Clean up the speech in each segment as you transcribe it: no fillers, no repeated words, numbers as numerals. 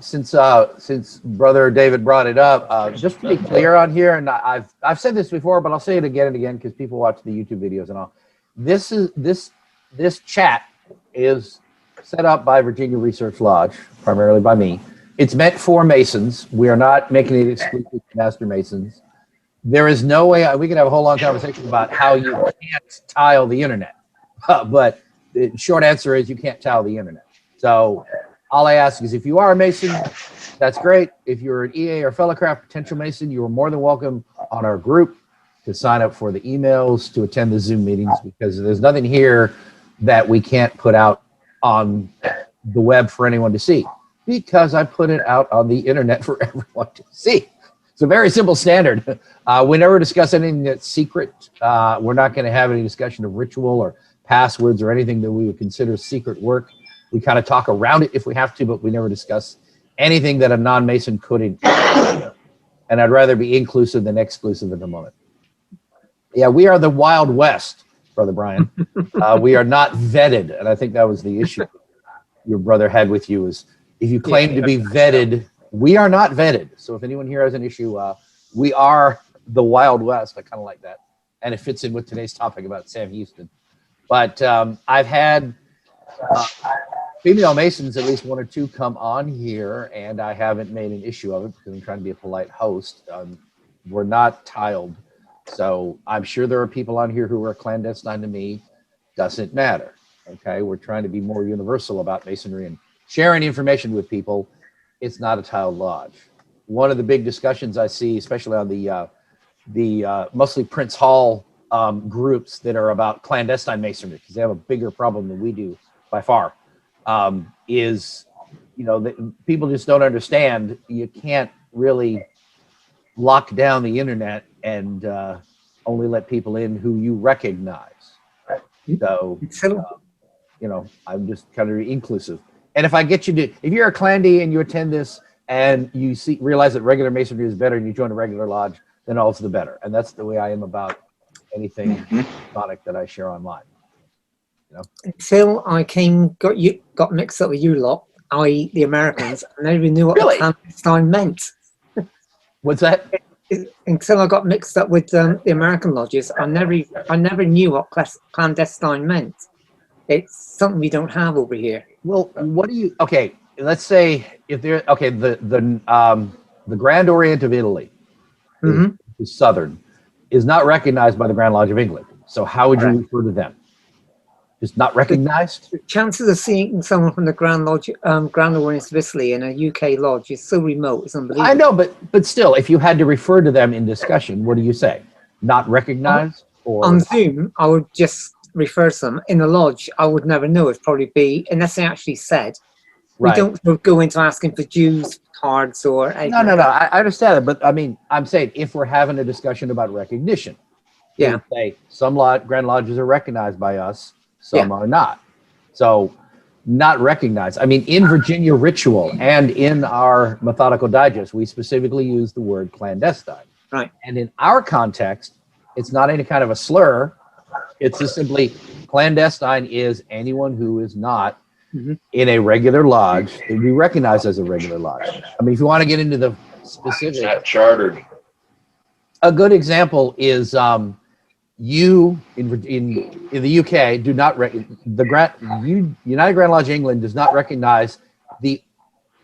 since Brother David brought it up, just to be clear on here, and I've said this before, but I'll say it again and again because people watch the YouTube videos and all. This chat is set up by Virginia Research Lodge, primarily by me. It's meant for Masons. We are not making it exclusive to Master Masons. There is no way we can have a whole long conversation about how you can't tile the internet, but the short answer is you can't tile the internet. So all I ask is if you are a Mason, that's great. If you're an EA or fellow craft potential Mason, you are more than welcome on our group to sign up for the emails, to attend the Zoom meetings, because there's nothing here that we can't put out on the web for anyone to see, because I put it out on the internet for everyone to see. It's a very simple standard. We never discuss anything that's secret. We're not going to have any discussion of ritual or passwords or anything that we would consider secret work. We kind of talk around it if we have to, but we never discuss anything that a non-Mason could include. And I'd rather be inclusive than exclusive at the moment. Yeah, we are the Wild West, Brother Brian. We are not vetted, and I think that was the issue your brother had with you, is if you claim to be vetted, we are not vetted. So if anyone here has an issue, we are the Wild West. I kind of like that. And it fits in with today's topic about Sam Houston. But I've had female Masons, at least one or two, come on here, and I haven't made an issue of it because I'm trying to be a polite host. We're not tiled. So I'm sure there are people on here who are clandestine to me. Doesn't matter. Okay, we're trying to be more universal about Masonry and sharing information with people. It's not a tiled lodge. One of the big discussions I see, especially on the mostly Prince Hall groups that are about clandestine Masonry, because they have a bigger problem than we do by far, is, you know, that people just don't understand. You can't really lock down the internet and only let people in who you recognize. So, you know, I'm just kind of inclusive. And if I get you to, if you're a clandee and you attend this and you realize that regular Masonry is better and you join a regular lodge, then all's the better. And that's the way I am about anything Masonic that I share online. You know? Until I got mixed up with you lot, i.e. the Americans, I never knew what clandestine meant. What's that? Until I got mixed up with the American lodges, I never knew what clandestine meant. It's something we don't have over here. Well, what do you? Okay, let's say if there. Okay, the Grand Orient of Italy, the Southern, is not recognized by the Grand Lodge of England. So how would you refer to them? Just not recognized? The chances of seeing someone from the Grand Lodge, Grand Orient of Italy in a UK lodge is so remote. It's unbelievable. I know, but still, if you had to refer to them in discussion, what do you say? Not recognized? Or on Zoom, I would just refer to them. In the lodge, I would never know. It'd probably be, unless they actually said. We don't go into asking for dues cards or anything. No. I understand that, but I mean, I'm saying if we're having a discussion about recognition, say some Grand Lodges are recognized by us, some are not. So not recognized. I mean, in Virginia Ritual and in our Methodical Digest, we specifically use the word clandestine. Right. And in our context, it's not any kind of a slur. It's just simply clandestine is anyone who is not in a regular lodge that we recognize as a regular lodge. I mean, if you want to get into the specifics, it's not chartered. A good example is you in the UK do not United Grand Lodge England does not recognize the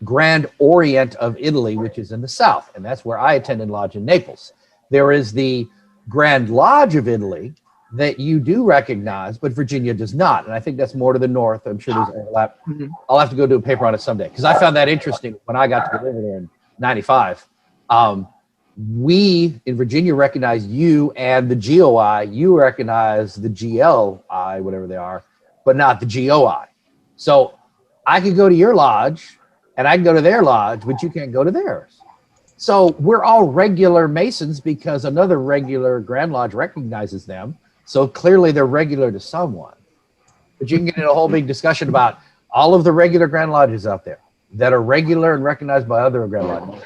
Grand Orient of Italy, which is in the south, and that's where I attended lodge in Naples. There is the Grand Lodge of Italy that you do recognize, but Virginia does not. And I think that's more to the north. I'm sure there's overlap. I'll have to go do a paper on it someday, because I found that interesting when I got to go over there in '95. We in Virginia recognize you and the GOI. You recognize the GLI, whatever they are, but not the GOI. So I could go to your lodge and I can go to their lodge, but you can't go to theirs. So we're all regular Masons because another regular Grand Lodge recognizes them. So clearly they're regular to someone. But you can get in a whole big discussion about all of the regular Grand Lodges out there that are regular and recognized by other Grand Lodges.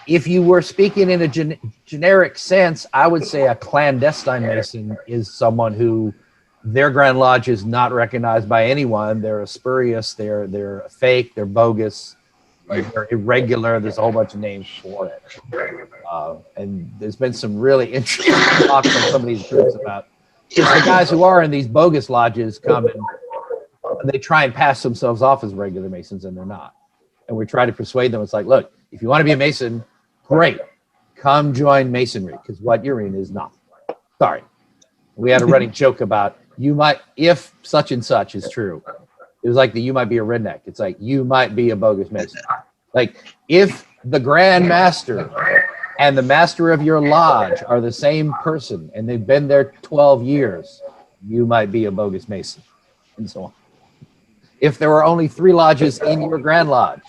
If you were speaking in a generic sense, I would say a clandestine Mason is someone who their Grand Lodge is not recognized by anyone. They're spurious, they're fake, they're bogus. They're irregular. There's a whole bunch of names for it. And there's been some really interesting talks on some of these groups about because the guys who are in these bogus lodges come and they try and pass themselves off as regular Masons, and they're not. And we try to persuade them. It's like, look, if you want to be a Mason, great. Come join Masonry, because what you're in is not. Sorry. We had a running joke about you might, if such and such is true. It was like you might be a redneck. It's like you might be a bogus Mason. Like if the Grand Master and the master of your lodge are the same person and they've been there 12 years, you might be a bogus Mason, and so on. If there were only 3 lodges in your Grand Lodge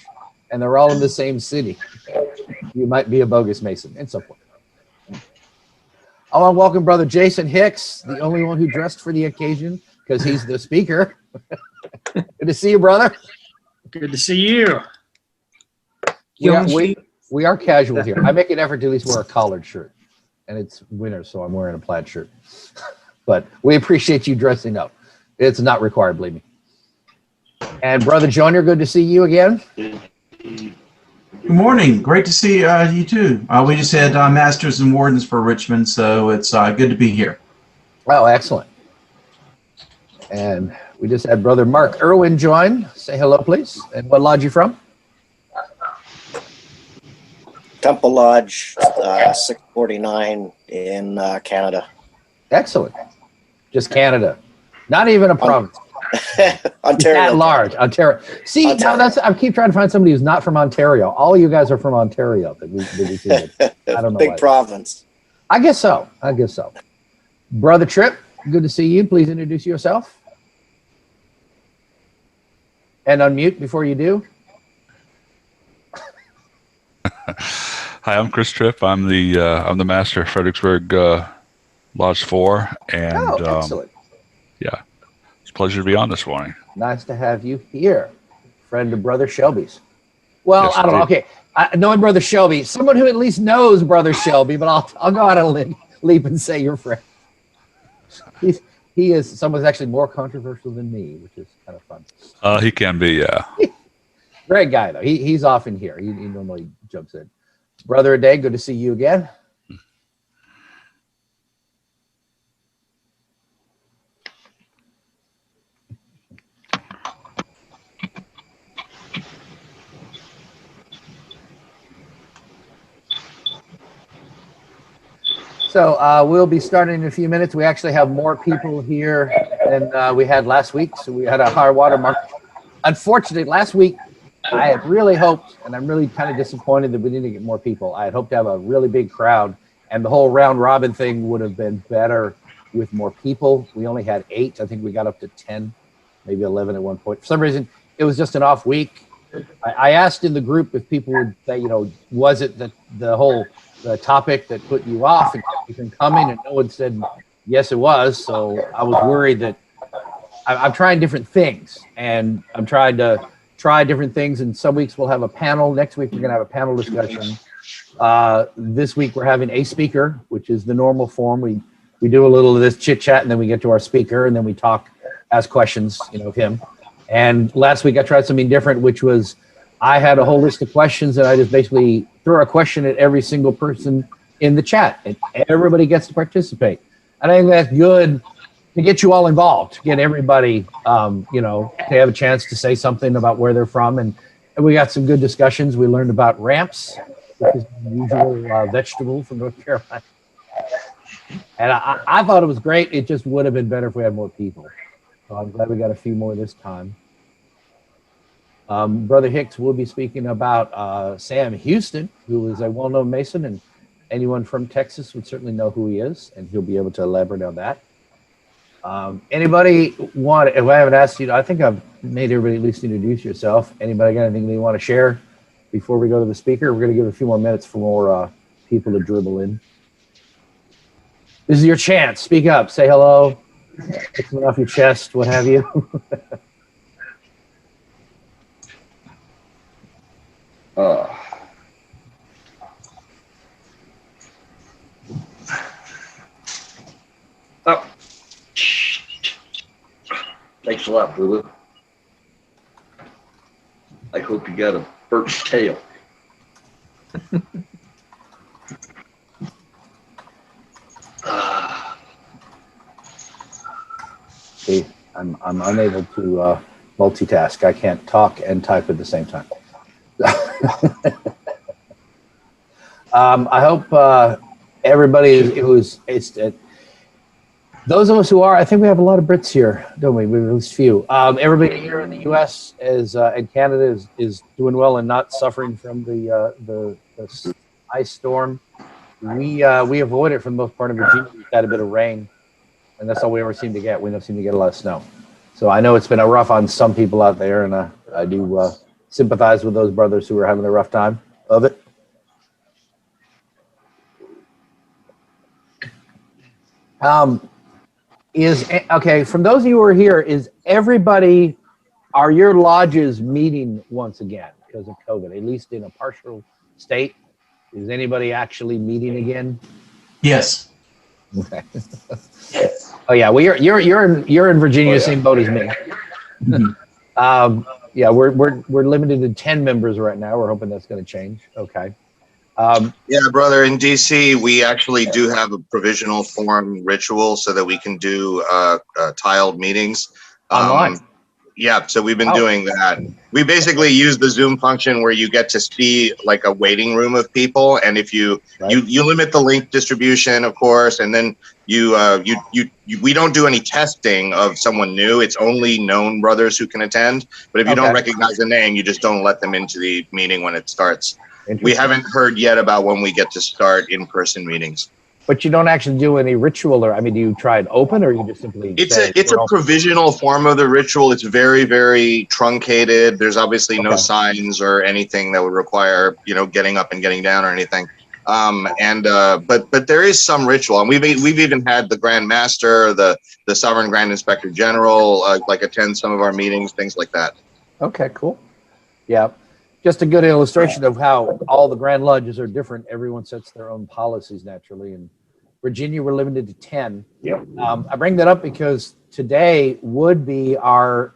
and they're all in the same city, you might be a bogus Mason, and so forth. I want to welcome Brother Jason Hicks, the only one who dressed for the occasion because he's the speaker. Good to see you, brother. Good to see you. We are casual here. I make an effort to at least wear a collared shirt, and it's winter, so I'm wearing a plaid shirt. But we appreciate you dressing up. It's not required, believe me. And Brother Junior, good to see you again. Good morning. Great to see you too. We just had Masters and Wardens for Richmond, so it's good to be here. Oh, excellent. And we just had Brother Mark Irwin join. Say hello, please. And what lodge you from? Temple Lodge, 649 in Canada. Excellent. Just Canada. Not even a province. Ontario. At large. Ontario. See, Ontario. now I keep trying to find somebody who's not from Ontario. All you guys are from Ontario. That we see it. I don't know. Big why. province. I guess so. Brother Tripp, good to see you. Please introduce yourself. And unmute before you do. Hi, I'm Chris Tripp. I'm the master of Fredericksburg Lodge 4, and excellent. Yeah, it's a pleasure to be on this morning. Nice to have you here, friend of Brother Shelby's. Well, Yes, I don't know. indeed. Okay, knowing Brother Shelby, someone who at least knows Brother Shelby, but I'll go out on a leap and say your friend. He is someone who's actually more controversial than me, which is kind of fun. He can be, yeah. Great guy though. He's often here. He normally jumps in. Brother Aday, good to see you again. So we'll be starting in a few minutes. We actually have more people here than we had last week. So we had a high water mark. Unfortunately, last week, I had really hoped, and I'm really kind of disappointed that we didn't get more people. I had hoped to have a really big crowd, and the whole round robin thing would have been better with more people. We only had 8. I think we got up to 10, maybe 11 at one point. For some reason, it was just an off week. I asked in the group if people would say, was it the topic that put you off and kept you from coming, and no one said yes, it was. So I was worried that I'm trying different things, and I'm trying to try different things. And some weeks we'll have a panel. Next week we're going to have a panel discussion. This week we're having a speaker, which is the normal form. We do a little of this chit chat, and then we get to our speaker, and then we talk, ask questions, of him. And last week I tried something different, which was I had a whole list of questions, and I just basically throw a question at every single person in the chat, and everybody gets to participate. And I think that's good to get you all involved, to get everybody, to have a chance to say something about where they're from. And we got some good discussions. We learned about ramps, which is the usual vegetable from North Carolina. And I thought it was great. It just would have been better if we had more people. So I'm glad we got a few more this time. Brother Hicks will be speaking about Sam Houston, who is a well-known Mason, and anyone from Texas would certainly know who he is, and he'll be able to elaborate on that. Anybody want, if I haven't asked you, I think I've made everybody at least introduce yourself. Anybody got anything they want to share before we go to the speaker? We're going to give a few more minutes for more people to dribble in. This is your chance. Speak up. Say hello. Take something off your chest, what have you. Oh. Thanks a lot, Boo Boo. I hope you got a birch tail. See, I'm unable to multitask. I can't talk and type at the same time. I hope everybody those of us who are, I think we have a lot of Brits here, don't we? We have at least a few. Everybody here in the U.S. And Canada is doing well and not suffering from the ice storm. We avoid it for the most part in Virginia. We've had a bit of rain, and that's all we ever seem to get. We don't seem to get a lot of snow. So I know it's been a rough on some people out there, and I do sympathize with those brothers who are having a rough time of it. Okay, from those of you who are here, are your lodges meeting once again because of COVID, at least in a partial state? Is anybody actually meeting again? Yes. Okay. Oh yeah, well you're in Virginia, same boat as me. Yeah, we're limited to 10 members right now. We're hoping that's going to change. Okay. Yeah, brother, in DC, we actually do have a provisional form ritual so that we can do tiled meetings. Online. Yeah, so we've been doing that. We basically use the Zoom function where you get to see like a waiting room of people, and if you limit the link distribution, of course, and then we don't do any testing of someone new. It's only known brothers who can attend. But if you don't recognize the name, you just don't let them into the meeting when it starts. We haven't heard yet about when we get to start in-person meetings. But you don't actually do any ritual, or I mean, do you try it open, or you just simply? It's a provisional form of the ritual. It's very, very truncated. There's obviously no signs or anything that would require getting up and getting down or anything. But there is some ritual, and we've even had the Grand Master, the Sovereign Grand Inspector General, attend some of our meetings, things like that. Okay, cool. Yeah. Just a good illustration of how all the Grand Lodges are different. Everyone sets their own policies naturally. In Virginia, we're limited to 10. Yep. I bring that up because today would be our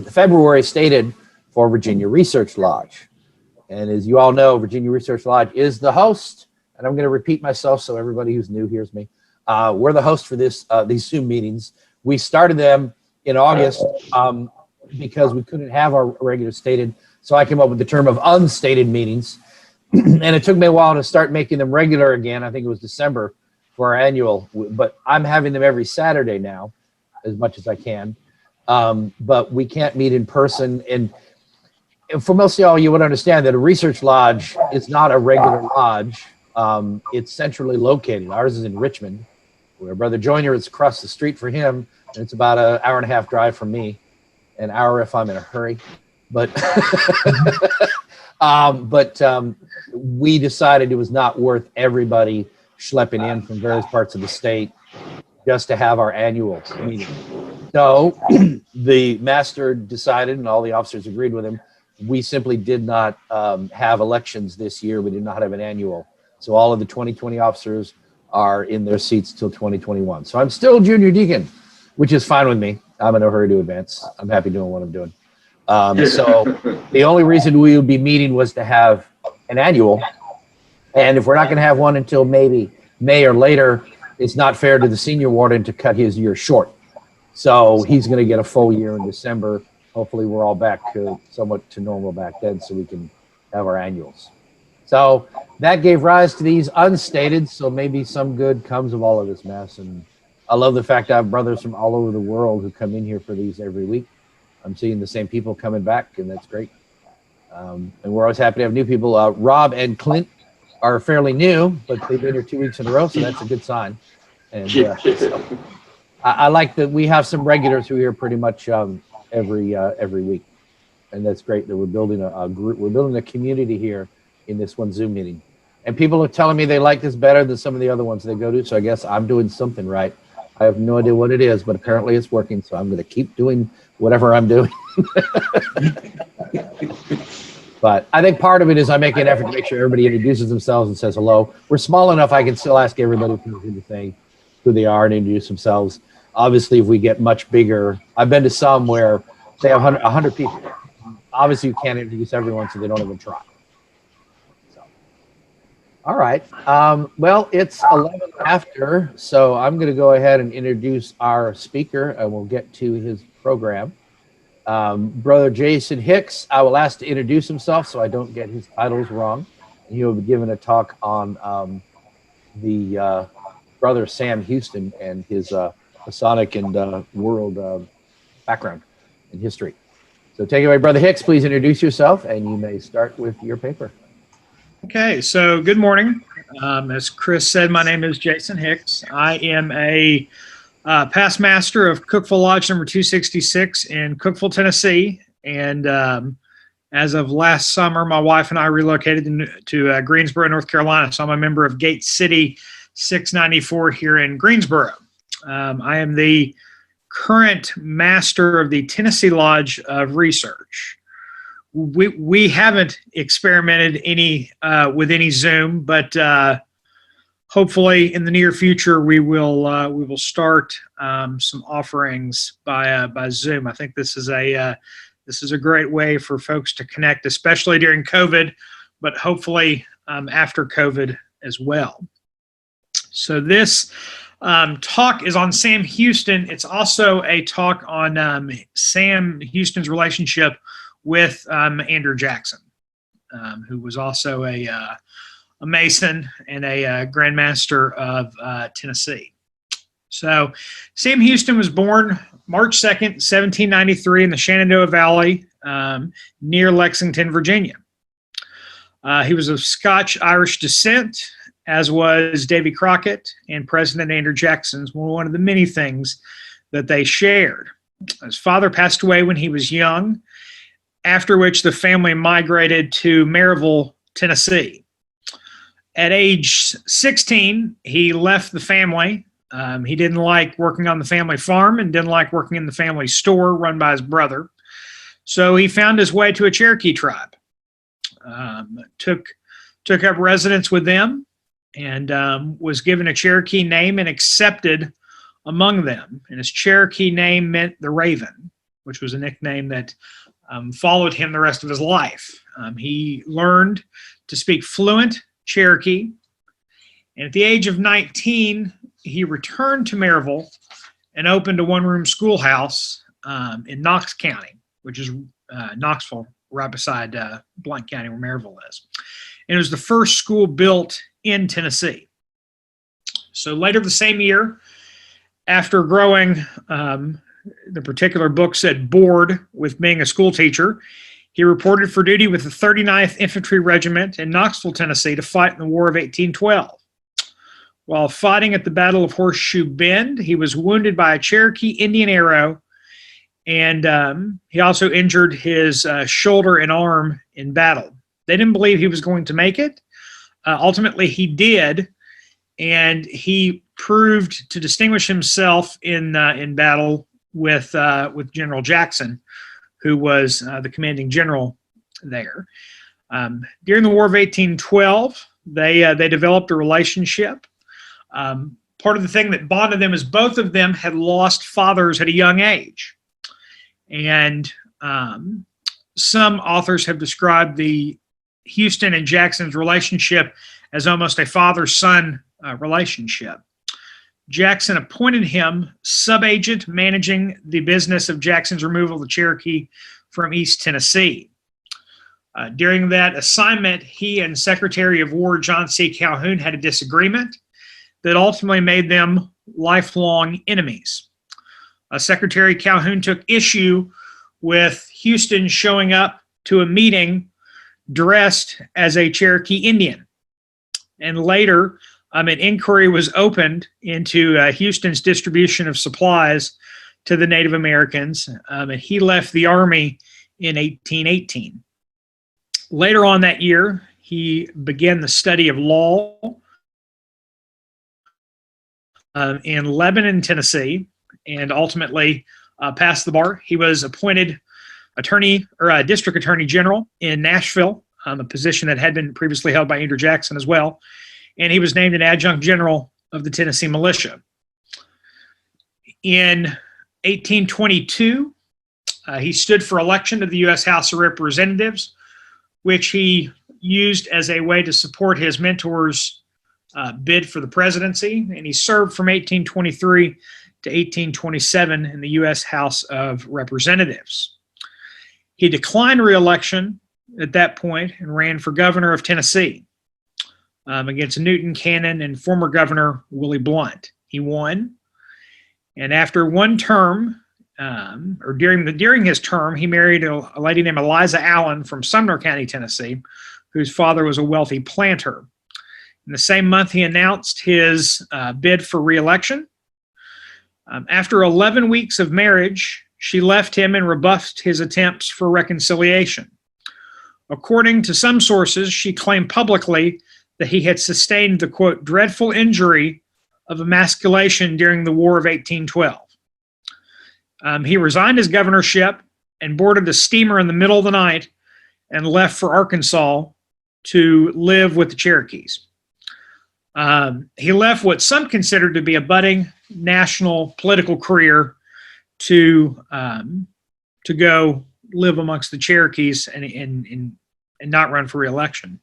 February stated for Virginia Research Lodge. And as you all know, Virginia Research Lodge is the host. And I'm going to repeat myself so everybody who's new hears me. We're the host for these Zoom meetings. We started them in August because we couldn't have our regular stated. So I came up with the term of unstated meetings. And it took me a while to start making them regular again. I think it was December for our annual. But I'm having them every Saturday now, as much as I can. But we can't meet in person. And for most of y'all, you would understand that a research lodge is not a regular lodge. It's centrally located. Ours is in Richmond, where Brother Joyner is across the street for him. And it's about an hour and a half drive from me. An hour if I'm in a hurry. But we decided it was not worth everybody schlepping in from various parts of the state just to have our annual meeting. So the master decided, and all the officers agreed with him, we simply did not have elections this year. We did not have an annual. So all of the 2020 officers are in their seats till 2021. So I'm still junior deacon, which is fine with me. I'm in no hurry to advance. I'm happy doing what I'm doing. So the only reason we would be meeting was to have an annual. And if we're not going to have one until maybe May or later, it's not fair to the senior warden to cut his year short. So he's going to get a full year in December. Hopefully we're all back somewhat to normal back then so we can have our annuals. So that gave rise to these unstated. So maybe some good comes of all of this mess. And I love the fact I have brothers from all over the world who come in here for these every week. I'm seeing the same people coming back, and that's great. And we're always happy to have new people. Rob and Clint are fairly new, but they've been here 2 weeks in a row, so that's a good sign. And so I like that we have some regulars who are here pretty much every week, and that's great that we're building a group. We're building a community here in this one Zoom meeting. And people are telling me they like this better than some of the other ones they go to, so I guess I'm doing something right. I have no idea what it is, but apparently it's working, so I'm going to keep doing whatever I'm doing. But I think part of it is I make an effort to make sure everybody introduces themselves and says hello. We're small enough I can still ask everybody to say who they are and introduce themselves. Obviously, if we get much bigger, I've been to some where they have 100 people. obviously you can't introduce everyone, so they don't even try. So, all right. Well, it's 11 after, so I'm going to go ahead and introduce our speaker, and we'll get to his program. Brother Jason Hicks, I will ask to introduce himself so I don't get his titles wrong. He will be giving a talk on the brother Sam Houston and his Masonic and world background and history. So take it away, Brother Hicks. Please introduce yourself, and you may start with your paper. Okay, so good morning. As Chris said, my name is Jason Hicks. I am a past master of Cookeville Lodge number 266 in Cookeville, Tennessee. And as of last summer, my wife and I relocated to Greensboro, North Carolina. So I'm a member of Gate City 694 here in Greensboro. I am the current master of the Tennessee Lodge of Research. We haven't experimented with any Zoom, but hopefully in the near future we will start some offerings by Zoom. I think this is a great way for folks to connect, especially during COVID, but hopefully after COVID as well. So this talk is on Sam Houston. It's also a talk on Sam Houston's relationship with Andrew Jackson, who was also a Mason and a Grand Master of Tennessee. So Sam Houston was born March 2nd, 1793 in the Shenandoah Valley near Lexington, Virginia. He was of Scotch-Irish descent, as was Davy Crockett and President Andrew Jackson. One of the many things that they shared. His father passed away when he was young, after which the family migrated to Maryville, Tennessee. At age 16, he left the family. He didn't like working on the family farm and didn't like working in the family store run by his brother. So he found his way to a Cherokee tribe, took up residence with them, and was given a Cherokee name and accepted among them. And his Cherokee name meant the Raven, which was a nickname that followed him the rest of his life. He learned to speak fluent Cherokee, and at the age of 19, he returned to Maryville and opened a one-room schoolhouse in Knox County, which is Knoxville, right beside Blount County, where Maryville is. And it was the first school built in Tennessee. So later the same year, after growing, the particular book said bored with being a school teacher, he reported for duty with the 39th Infantry Regiment in Knoxville, Tennessee, to fight in the War of 1812. While fighting at the Battle of Horseshoe Bend, he was wounded by a Cherokee Indian arrow, and he also injured his shoulder and arm in battle. They didn't believe he was going to make it. Ultimately, he did, and he proved to distinguish himself in battle with General Jackson, who was the commanding general there. During the War of 1812, they developed a relationship. Part of the thing that bonded them is both of them had lost fathers at a young age. And some authors have described the Houston and Jackson's relationship as almost a father-son relationship. Jackson appointed him sub-agent managing the business of Jackson's removal of the Cherokee from East Tennessee. During that assignment, he and Secretary of War John C. Calhoun had a disagreement that ultimately made them lifelong enemies. Secretary Calhoun took issue with Houston showing up to a meeting dressed as a Cherokee Indian. And later, an inquiry was opened into Houston's distribution of supplies to the Native Americans, and he left the Army in 1818. Later on that year, he began the study of law in Lebanon, Tennessee, and ultimately passed the bar. He was appointed district attorney general in Nashville, a position that had been previously held by Andrew Jackson as well. And he was named an adjunct general of the Tennessee militia. In 1822, He stood for election to the U.S. House of Representatives, which he used as a way to support his mentor's bid for the presidency, and he served from 1823 to 1827 in the U.S. House of Representatives. He declined re-election at that point and ran for governor of Tennessee against Newton Cannon and former governor Willie Blunt. He won, and after one term, or during his term, he married a lady named Eliza Allen from Sumner County, Tennessee, whose father was a wealthy planter. In the same month, he announced his bid for re-election. After 11 weeks of marriage, she left him and rebuffed his attempts for reconciliation. According to some sources, she claimed publicly that he had sustained the, quote, dreadful injury of emasculation during the War of 1812. He resigned his governorship and boarded a steamer in the middle of the night and left for Arkansas to live with the Cherokees. He left what some considered to be a budding national political career to go live amongst the Cherokees and not run for re-election.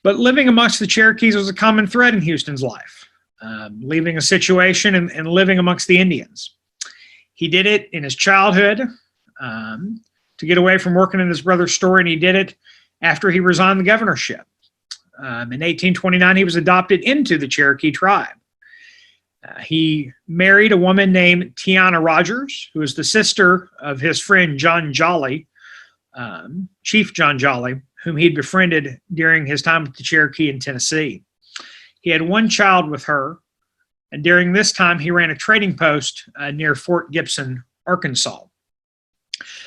But living amongst the Cherokees was a common thread in Houston's life, leaving a situation and living amongst the Indians. He did it in his childhood to get away from working in his brother's store, and he did it after he resigned the governorship. In 1829, he was adopted into the Cherokee tribe. He married a woman named Tiana Rogers, who was the sister of his friend John Jolly, Chief John Jolly, whom he'd befriended during his time with the Cherokee in Tennessee. He had one child with her, and during this time, he ran a trading post near Fort Gibson, Arkansas.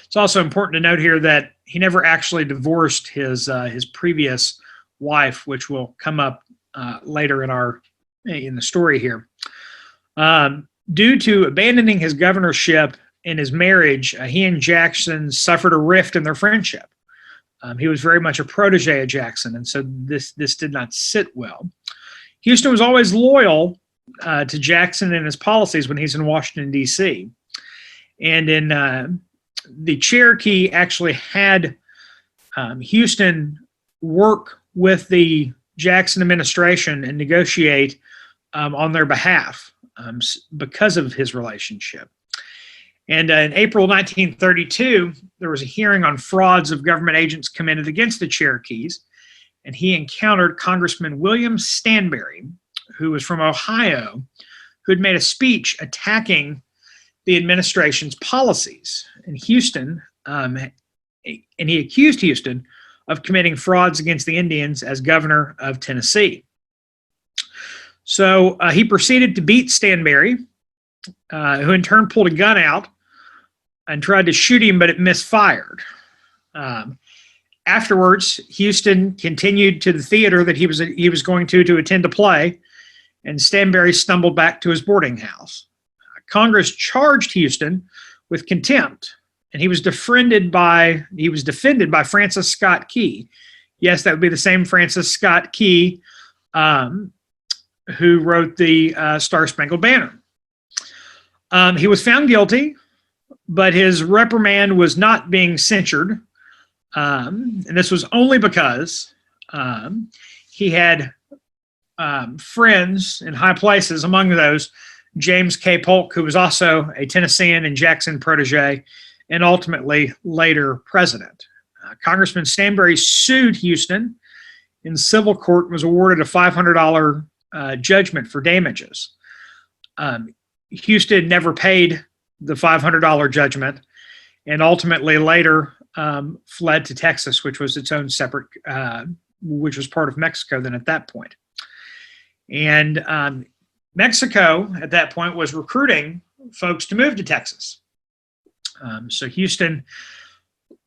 It's also important to note here that he never actually divorced his previous wife, which will come up later in the story here. Due to abandoning his governorship and his marriage, he and Jackson suffered a rift in their friendship. He was very much a protege of Jackson, and so this did not sit well. Houston was always loyal to Jackson and his policies when he's in Washington, D.C. And in the Cherokee actually had Houston work with the Jackson administration and negotiate on their behalf because of his relationship. And in April 1932, there was a hearing on frauds of government agents committed against the Cherokees, and he encountered Congressman William Stanberry, who was from Ohio, who had made a speech attacking the administration's policies in Houston, and he accused Houston of committing frauds against the Indians as governor of Tennessee. So he proceeded to beat Stanberry, who in turn pulled a gun out and tried to shoot him, but it misfired. Afterwards, Houston continued to the theater that he was going to attend a play, and Stanberry stumbled back to his boarding house. Congress charged Houston with contempt, and he was defended by Francis Scott Key. Yes, that would be the same Francis Scott Key who wrote the Star Spangled Banner. He was found guilty, but his reprimand was not being censured, and this was only because he had friends in high places, among those James K. Polk, who was also a Tennessean and Jackson protege, and ultimately later president. Congressman Stanberry sued Houston in civil court and was awarded a $500 judgment for damages. Houston never paid the $500 judgment, and ultimately later fled to Texas, which was its own separate, which was part of Mexico then at that point. And Mexico at that point was recruiting folks to move to Texas. So Houston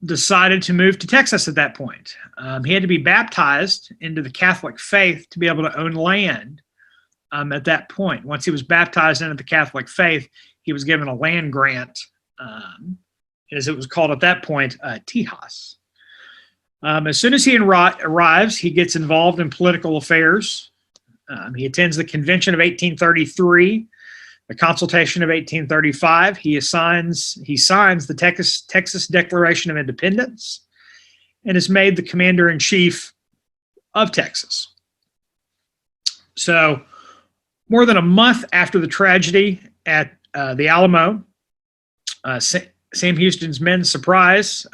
decided to move to Texas at that point. He had to be baptized into the Catholic faith to be able to own land at that point. Once he was baptized into the Catholic faith, he was given a land grant, as it was called at that point, Tejas. As soon as he arrives, he gets involved in political affairs. He attends the convention of 1833 The consultation of 1835, he signs the Texas Declaration of Independence and is made the commander-in-chief of Texas. So more than a month after the tragedy at the Alamo, Sam Houston's men surprise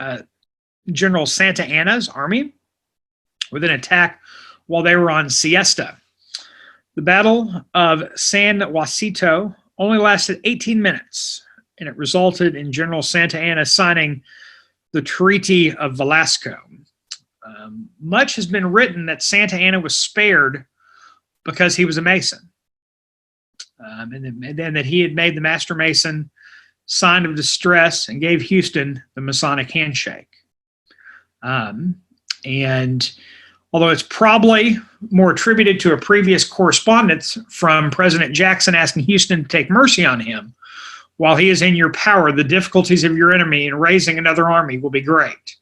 General Santa Anna's army with an attack while they were on siesta. The Battle of San Jacinto only lasted 18 minutes, and it resulted in General Santa Anna signing the Treaty of Velasco. Much has been written that Santa Anna was spared because he was a Mason, and then that he had made the Master Mason sign of distress and gave Houston the Masonic handshake. And although it's probably more attributed to a previous correspondence from President Jackson asking Houston to take mercy on him, while he is in your power, the difficulties of your enemy in raising another army will be great.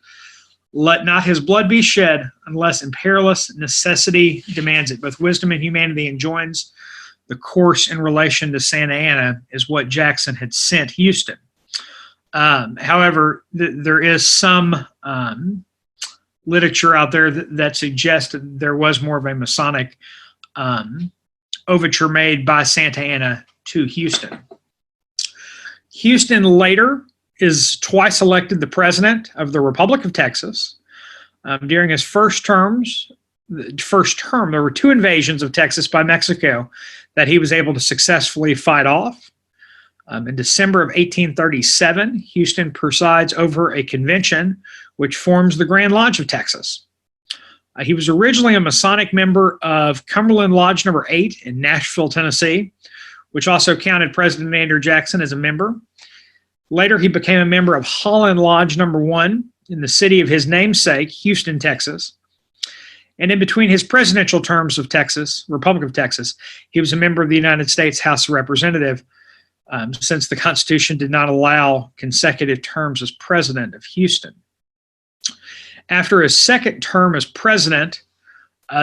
Let not his blood be shed unless imperious necessity demands it. Both wisdom and humanity enjoins the course in relation to Santa Anna is what Jackson had sent Houston. However, there is some literature out there that suggests that there was more of a Masonic overture made by Santa Anna to Houston. Houston later is twice elected the president of the Republic of Texas. During his first term, there were 2 invasions of Texas by Mexico that he was able to successfully fight off. In December of 1837, Houston presides over a convention which forms the Grand Lodge of Texas. He was originally a Masonic member of Cumberland Lodge number 8 in Nashville, Tennessee, which also counted President Andrew Jackson as a member. Later, he became a member of Holland Lodge number 1 in the city of his namesake, Houston, Texas. And in between his presidential terms of Texas, Republic of Texas, he was a member of the United States House of Representatives, since the Constitution did not allow consecutive terms as president of Houston. After his second term as president,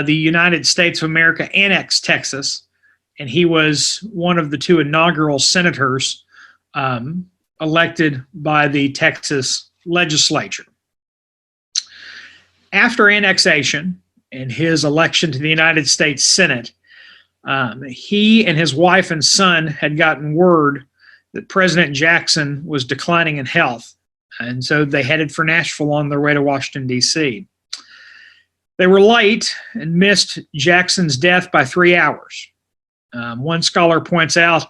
the United States of America annexed Texas, and he was one of the 2 inaugural senators elected by the Texas legislature. After annexation and his election to the United States Senate, he and his wife and son had gotten word that President Jackson was declining in health, and so they headed for Nashville on their way to Washington, D.C. They were late and missed Jackson's death by 3 hours. One scholar points out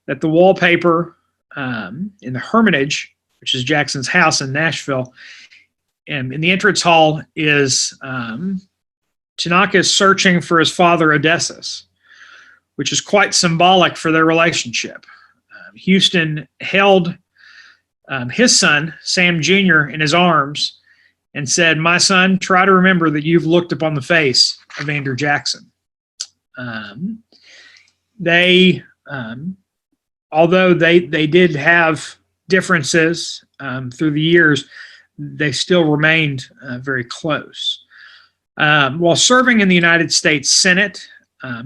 that the wallpaper in the Hermitage, which is Jackson's house in Nashville, and in the entrance hall is Tanaka searching for his father Odysseus, which is quite symbolic for their relationship. Houston held his son, Sam Jr., in his arms and said, "My son, try to remember that you've looked upon the face of Andrew Jackson." Although they did have differences through the years, they still remained very close. While serving in the United States Senate,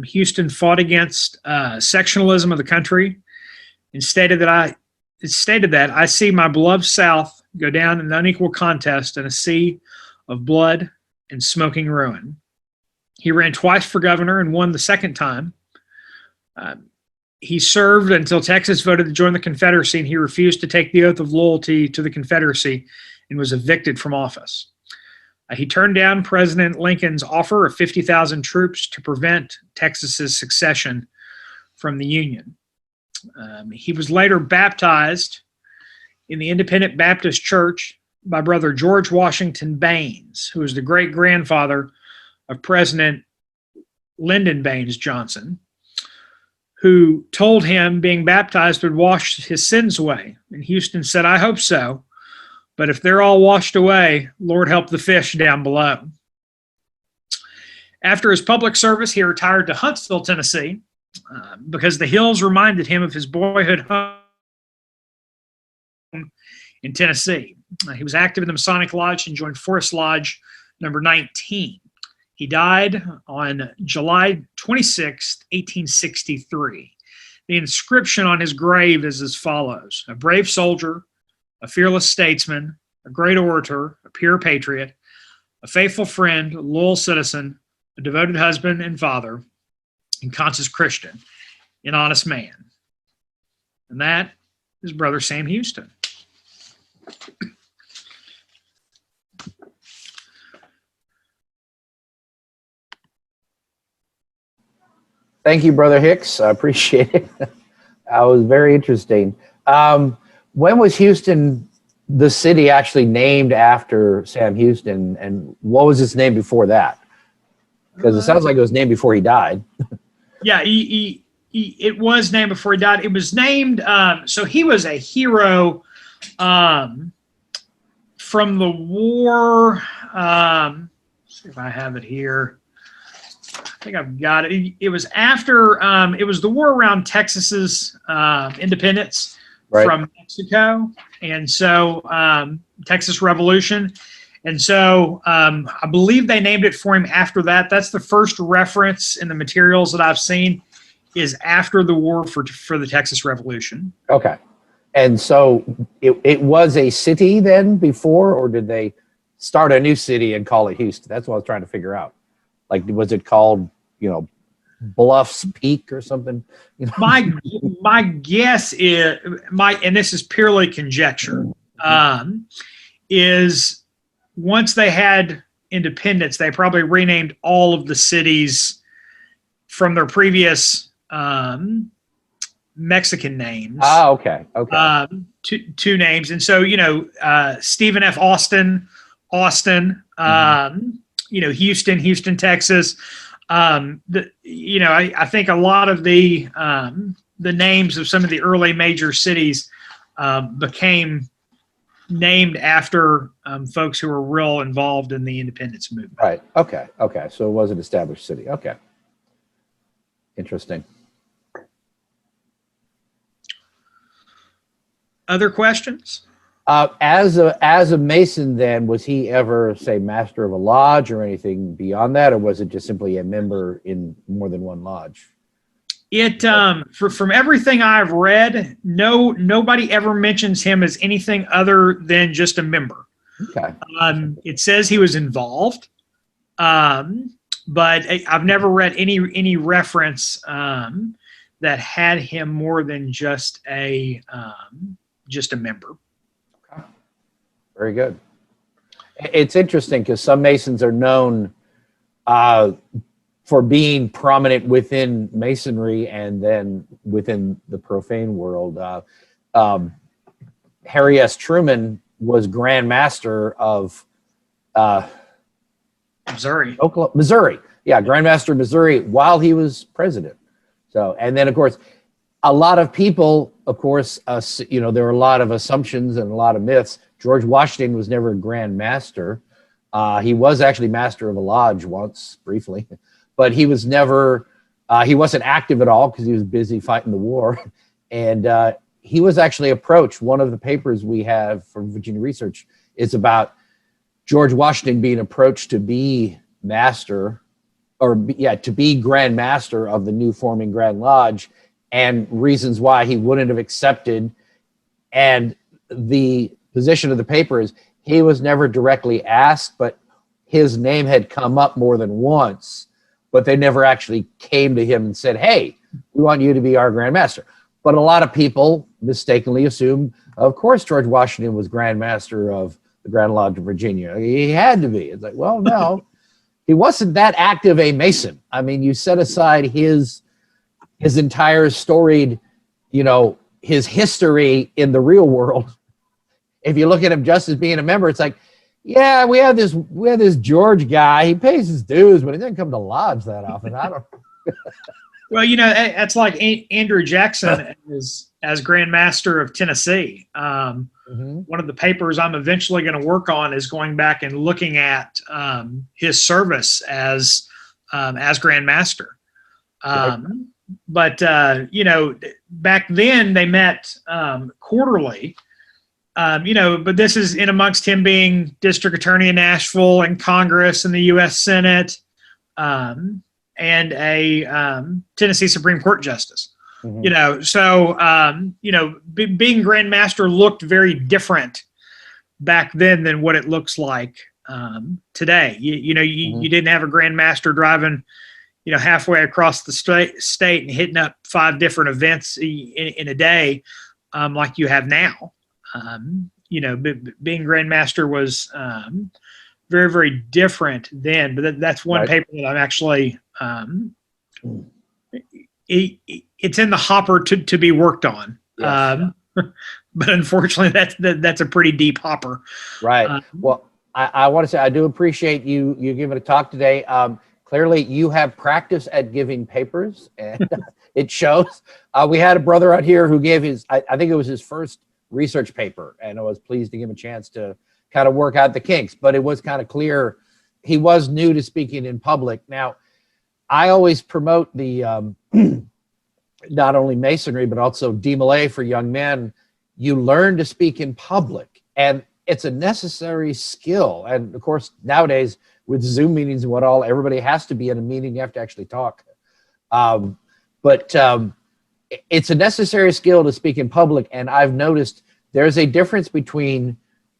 Houston fought against sectionalism of the country and stated that I see my beloved South go down in an unequal contest in a sea of blood and smoking ruin. He ran twice for governor and won the second time. He served until Texas voted to join the Confederacy, and he refused to take the oath of loyalty to the Confederacy and was evicted from office. He turned down President Lincoln's offer of 50,000 troops to prevent Texas's secession from the Union. He was later baptized in the Independent Baptist Church by Brother George Washington Baines, who was the great-grandfather of President Lyndon Baines Johnson, who told him being baptized would wash his sins away. And Houston said, "I hope so, but if they're all washed away, Lord help the fish down below." After his public service, he retired to Huntsville, Tennessee, because the hills reminded him of his boyhood home in Tennessee. He was active in the Masonic Lodge and joined Forest Lodge number 19. He died on July 26, 1863. the inscription on his grave is as follows: a brave soldier, a fearless statesman, a great orator, a pure patriot, a faithful friend, a loyal citizen, a devoted husband and father, and conscious Christian, an honest man. And that is Brother Sam Houston. Thank you, Brother Hicks. I appreciate it. That was very interesting. When was Houston, the city, actually named after Sam Houston, and what was its name before that? Because it sounds like it was named before he died. Yeah, it was named before he died. It was named, so he was a hero from the war. Let's see if I have it here. I think I've got it. It was after, it was the war around Texas's independence from Mexico. And so Texas Revolution. And so I believe they named it for him after that. That's the first reference in the materials that I've seen is after the war for the Texas Revolution. Okay. And so it was a city then before, or did they start a new city and call it Houston? That's what I was trying to figure out. Like, was it called, Bluffs Peak or something? My guess is, and this is purely conjecture, is once they had independence, they probably renamed all of the cities from their previous Mexican names. Ah, okay. Okay. Two names. And so, Stephen F. Austin, Houston, Texas. I think a lot of the names of some of the early major cities became named after folks who were real involved in the independence movement. Right. Okay. Okay. So it was an established city. Okay. Interesting. Other questions? As a Mason, then, was he ever, say, master of a lodge or anything beyond that, or was it just simply a member in more than one lodge? It from everything I've read, nobody ever mentions him as anything other than just a member. Okay. It says he was involved, but I've never read any reference that had him more than just a member. Okay. Very good. It's interesting because some Masons are known for being prominent within Masonry and then within the profane world. Harry S. Truman was Grand Master of Missouri. Yeah, Grand Master of Missouri while he was president. So, and then of course, a lot of people, of course, there were a lot of assumptions and a lot of myths. George Washington was never a Grand Master. He was actually master of a lodge once, briefly, but he was never, he wasn't active at all because he was busy fighting the war. And he was actually approached. One of the papers we have from Virginia Research is about George Washington being approached to be master, to be Grand Master of the new forming Grand Lodge, and reasons why he wouldn't have accepted. And the position of the paper is he was never directly asked, but his name had come up more than once, but they never actually came to him and said, hey, we want you to be our Grand Master. But a lot of people mistakenly assume, of course, George Washington was Grand Master of the Grand Lodge of Virginia. He had to be. It's like, well, no, he wasn't that active a Mason. I mean, you set aside his entire storied, his history in the real world. If you look at him just as being a member, it's like, yeah, we have this George guy. He pays his dues, but he doesn't come to lodge that often. I don't. Well, that's like Andrew Jackson as Grand Master of Tennessee. One of the papers I'm eventually going to work on is going back and looking at his service as Grand Master. But back then they met quarterly. But this is in amongst him being district attorney in Nashville and Congress and the U.S. Senate, and a Tennessee Supreme Court justice. You know, so you know, being grandmaster looked very different back then than what it looks like today. You know, you didn't have a grandmaster driving, you know, halfway across the state and hitting up 5 different events in a day like you have now. You know, being grandmaster was very, very different then. But that's one paper that I'm actually it's in the hopper to be worked on. Yes. But unfortunately, that's a pretty deep hopper. Right. Well, I want to say I do appreciate you giving a talk today. Clearly, you have practice at giving papers, and it shows. We had a brother out here who gave his, I think it was his first research paper, and I was pleased to give him a chance to kind of work out the kinks. But it was kind of clear he was new to speaking in public. Now, I always promote the not only masonry, but also DMLA for young men. You learn to speak in public, and it's a necessary skill. And of course, nowadays with Zoom meetings and what all, everybody has to be in a meeting. You have to actually talk. But it's a necessary skill to speak in public. And I've noticed there's a difference between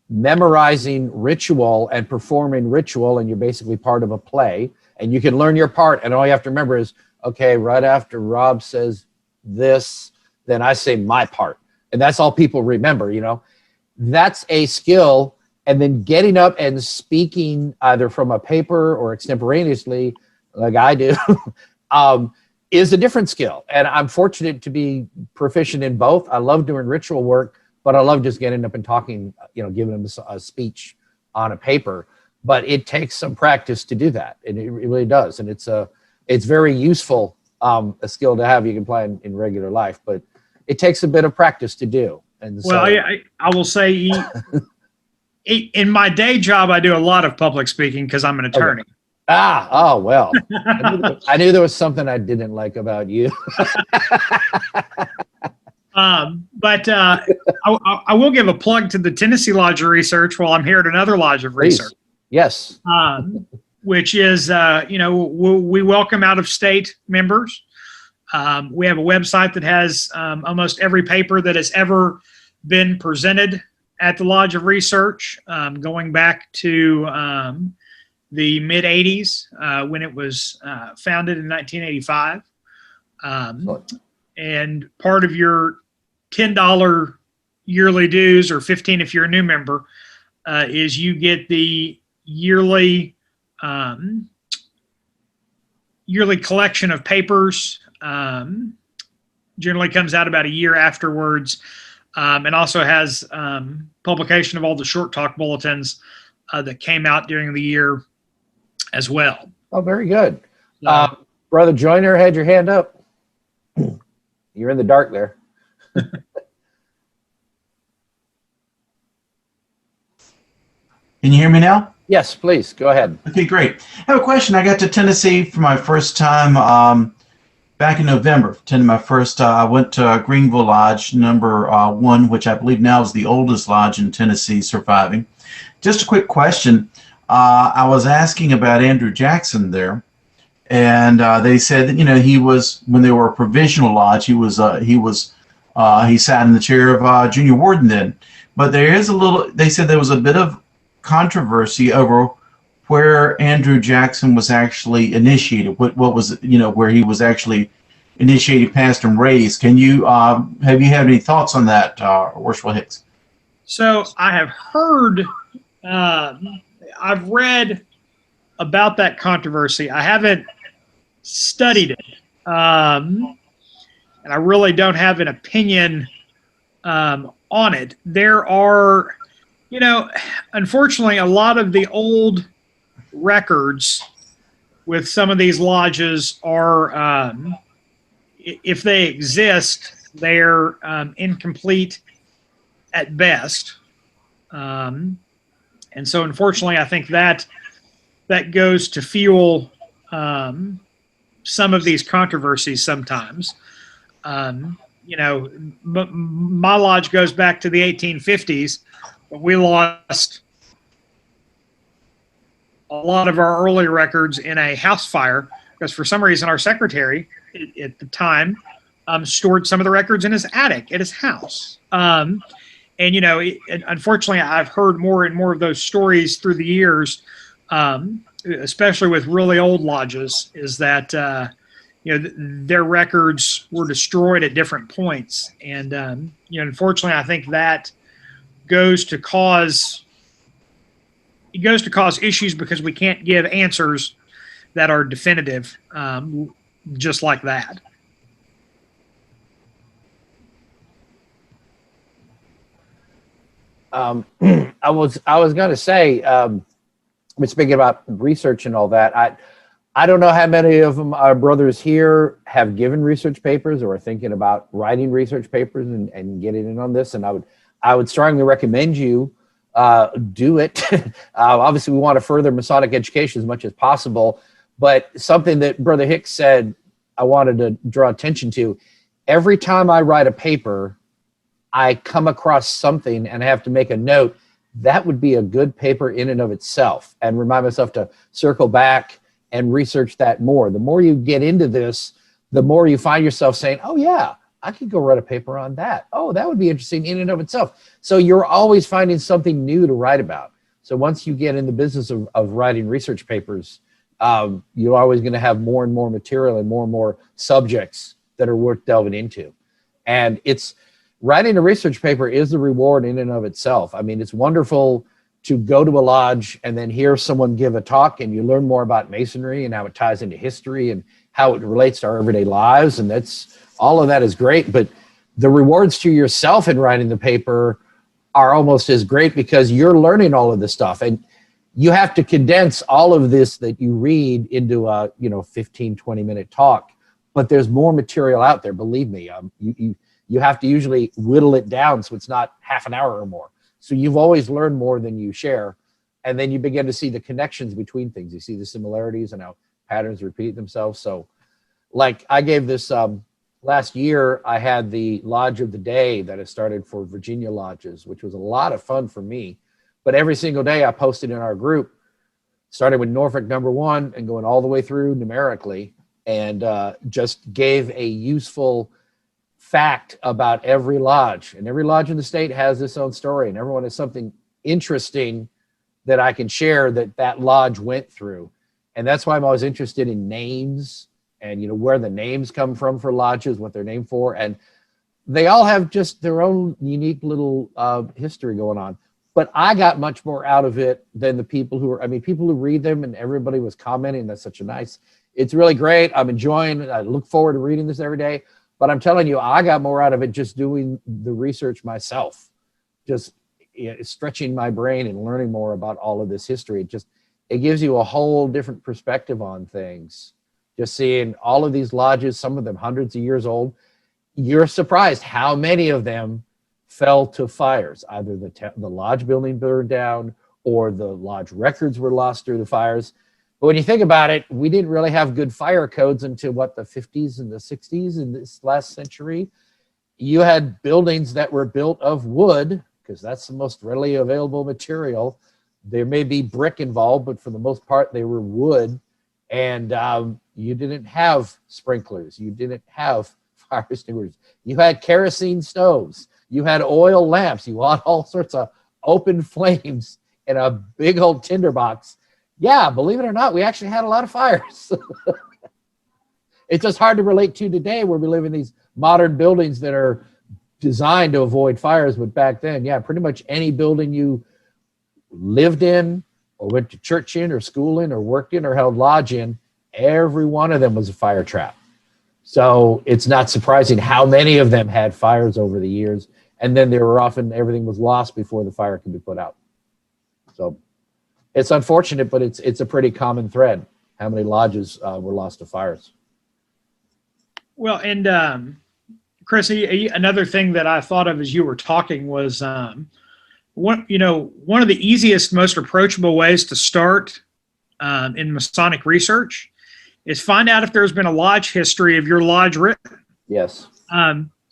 memorizing ritual and performing ritual, and you're basically part of a play, and you can learn your part. And all you have to remember is, okay, right after Rob says this, then I say my part. And that's all people remember, you know. That's a skill. And then getting up and speaking either from a paper or extemporaneously, like I do, is a different skill. And I'm fortunate to be proficient in both. I love doing ritual work, but I love just getting up and talking, you know, giving them a speech on a paper. But it takes some practice to do that. And it really does. And it's very useful, a skill to have you can apply in regular life, but it takes a bit of practice to do. And well, so, I will say in my day job, I do a lot of public speaking because I'm an attorney. Okay. Oh, well, I knew there was something I didn't like about you. But I will give a plug to the Tennessee Lodge of Research while I'm here at another Lodge of Please. Research. Yes. Which is, you know, we welcome out-of-state members. We have a website that has almost every paper that has ever been presented at the Lodge of Research, going back to the mid-'80s when it was founded in 1985. And part of your $10 yearly dues, or $15 if you're a new member, is you get the yearly collection of papers. Generally comes out about a year afterwards, and also has publication of all the short talk bulletins that came out during the year as well. Oh, very good. Brother Joyner had your hand up. You're in the dark there. Can you hear me now? Yes, please go ahead. Okay, great. I have a question. I got to Tennessee for my first time back in November. I went to Greenville Lodge number 1, which I believe now is the oldest lodge in Tennessee surviving. Just a quick question. I was asking about Andrew Jackson there, and they said that, you know, he was, when they were a provisional lodge, he sat in the chair of junior warden then. But there is they said there was a bit of controversy over where Andrew Jackson was actually initiated. What was, you know, where he was actually initiated, passed, and raised. Can you have you had any thoughts on that, Worshipful Hicks? So I have heard, I've read about that controversy. I haven't studied it, and I really don't have an opinion on it. There are, you know, unfortunately, a lot of the old records with some of these lodges are, if they exist, they're incomplete at best. And so, unfortunately, I think that goes to fuel some of these controversies sometimes. You know, my lodge goes back to the 1850s, but we lost a lot of our early records in a house fire because for some reason our secretary at the time stored some of the records in his attic at his house. And, you know, unfortunately, I've heard more and more of those stories through the years, especially with really old lodges, is that, you know, their records were destroyed at different points. And, you know, unfortunately, I think that goes to cause issues because we can't give answers that are definitive, just like that. I was going to say, we're speaking about research and all that. I don't know how many of them our brothers here have given research papers or are thinking about writing research papers and getting in on this. And I would strongly recommend you do it. Obviously, we want to further Masonic education as much as possible. But something that Brother Hicks said, I wanted to draw attention to. Every time I write a paper, I come across something and I have to make a note. That would be a good paper in and of itself, and remind myself to circle back and research that more. The more you get into this, the more you find yourself saying, oh yeah, I could go write a paper on that. Oh, that would be interesting in and of itself. So you're always finding something new to write about. So once you get in the business of writing research papers, you're always going to have more and more material and more subjects that are worth delving into. And writing a research paper is a reward in and of itself. I mean, it's wonderful to go to a lodge and then hear someone give a talk and you learn more about Masonry and how it ties into history and how it relates to our everyday lives. And all of that is great, but the rewards to yourself in writing the paper are almost as great because you're learning all of this stuff. And you have to condense all of this that you read into a 15, 20-minute talk, but there's more material out there, believe me. You have to usually whittle it down so it's not half an hour or more. So you've always learned more than you share. And then you begin to see the connections between things. You see the similarities and how patterns repeat themselves. So like I gave this last year, I had the Lodge of the Day that I started for Virginia lodges, which was a lot of fun for me. But every single day I posted in our group, starting with Norfolk #1 and going all the way through numerically, and just gave a useful fact about every lodge. And every lodge in the state has its own story, and everyone has something interesting that I can share that lodge went through. And that's why I'm always interested in names and where the names come from for lodges, what they're named for. And they all have just their own unique little history going on. But I got much more out of it than the people who read them, and everybody was commenting. That's it's really great. I'm enjoying it. I look forward to reading this every day. But I'm telling you, I got more out of it just doing the research myself, just stretching my brain and learning more about all of this history. It gives you a whole different perspective on things. Just seeing all of these lodges, some of them hundreds of years old, you're surprised how many of them fell to fires. Either the lodge building burned down or the lodge records were lost through the fires. But when you think about it, we didn't really have good fire codes until the 50s and the 60s in this last century. You had buildings that were built of wood because that's the most readily available material. There may be brick involved, but for the most part, they were wood. And you didn't have sprinklers. You didn't have fire extinguishers. You had kerosene stoves. You had oil lamps. You had all sorts of open flames in a big old tinderbox. Yeah, believe it or not, we actually had a lot of fires. It's just hard to relate to today where we live in these modern buildings that are designed to avoid fires. But back then, yeah, pretty much any building you lived in or went to church in or school in or worked in or held lodge in, every one of them was a fire trap. So it's not surprising how many of them had fires over the years. And then everything was lost before the fire could be put out. So it's unfortunate, but it's a pretty common thread, how many lodges were lost to fires. Well, and Chris, another thing that I thought of as you were talking was one of the easiest, most approachable ways to start in Masonic research is find out if there's been a lodge history of your lodge written. Yes.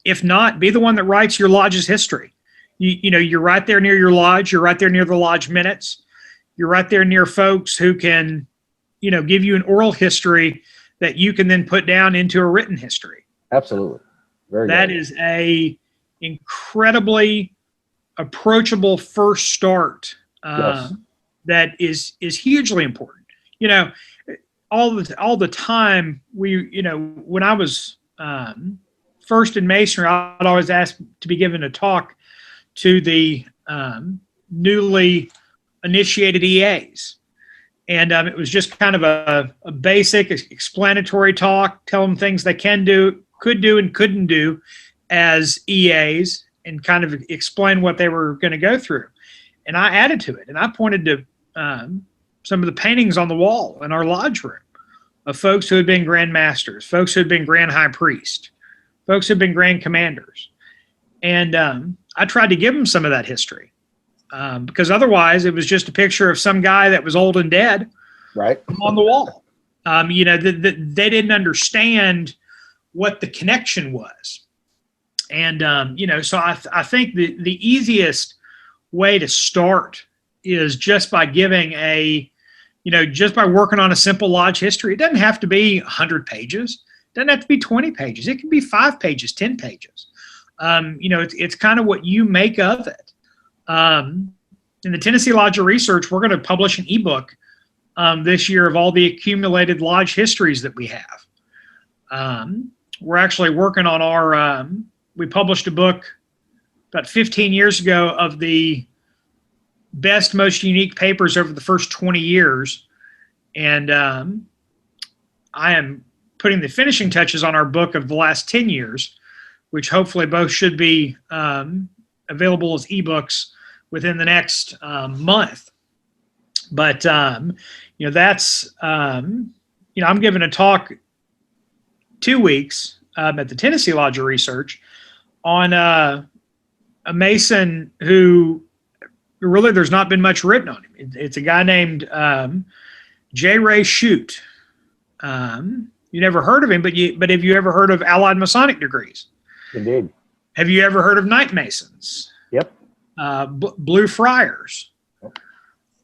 If not, be the one that writes your lodge's history. You're right there near your lodge. You're right there near the lodge minutes. You're right there near folks who can, give you an oral history that you can then put down into a written history. Absolutely. Very That good. is a incredibly approachable first start Yes. that is hugely important. You know, all the time when I was first in masonry, I'd always ask to be given a talk to the newly initiated EAs. And it was just kind of a basic explanatory talk, tell them things they could do, and couldn't do as EAs, and kind of explain what they were going to go through. And I added to it, and I pointed to some of the paintings on the wall in our lodge room of folks who had been grand masters, folks who had been grand high priest, folks who had been grand commanders. And I tried to give them some of that history. Because otherwise it was just a picture of some guy that was old and dead Right. on the wall. They didn't understand what the connection was. And, so I think the easiest way to start is just by giving just by working on a simple lodge history. It doesn't have to be 100 pages. It doesn't have to be 20 pages. It can be 5 pages, 10 pages. It's kind of what you make of it. In the Tennessee Lodge of Research, we're going to publish an ebook this year of all the accumulated lodge histories that we have. We're actually working on we published a book about 15 years ago of the best, most unique papers over the first 20 years. And I am putting the finishing touches on our book of the last 10 years, which hopefully both should be available as ebooks within the next month. But, that's, I'm giving a talk 2 weeks at the Tennessee Lodge of Research on a Mason who really there's not been much written on him. It's a guy named J. Ray Shute. You never heard of him, but have you ever heard of Allied Masonic degrees? Indeed. Have you ever heard of Night Masons? Yep. Blue Friars?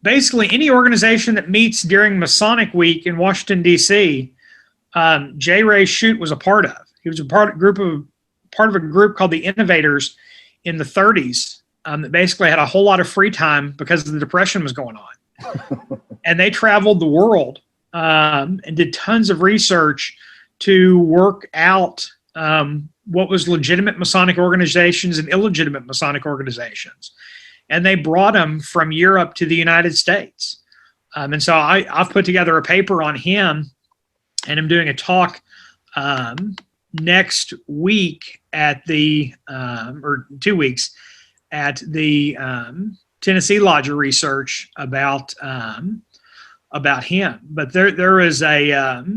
Basically, any organization that meets during Masonic Week in Washington, D.C., J. Ray Shute was a part of. He was part of a group called the Innovators in the 30s that basically had a whole lot of free time because the Depression was going on. And they traveled the world and did tons of research to work out what was legitimate Masonic organizations and illegitimate Masonic organizations. And they brought them from Europe to the United States. And so I've put together a paper on him, and I'm doing a talk next week at or 2 weeks at the Tennessee Lodge of Research about him. But there is a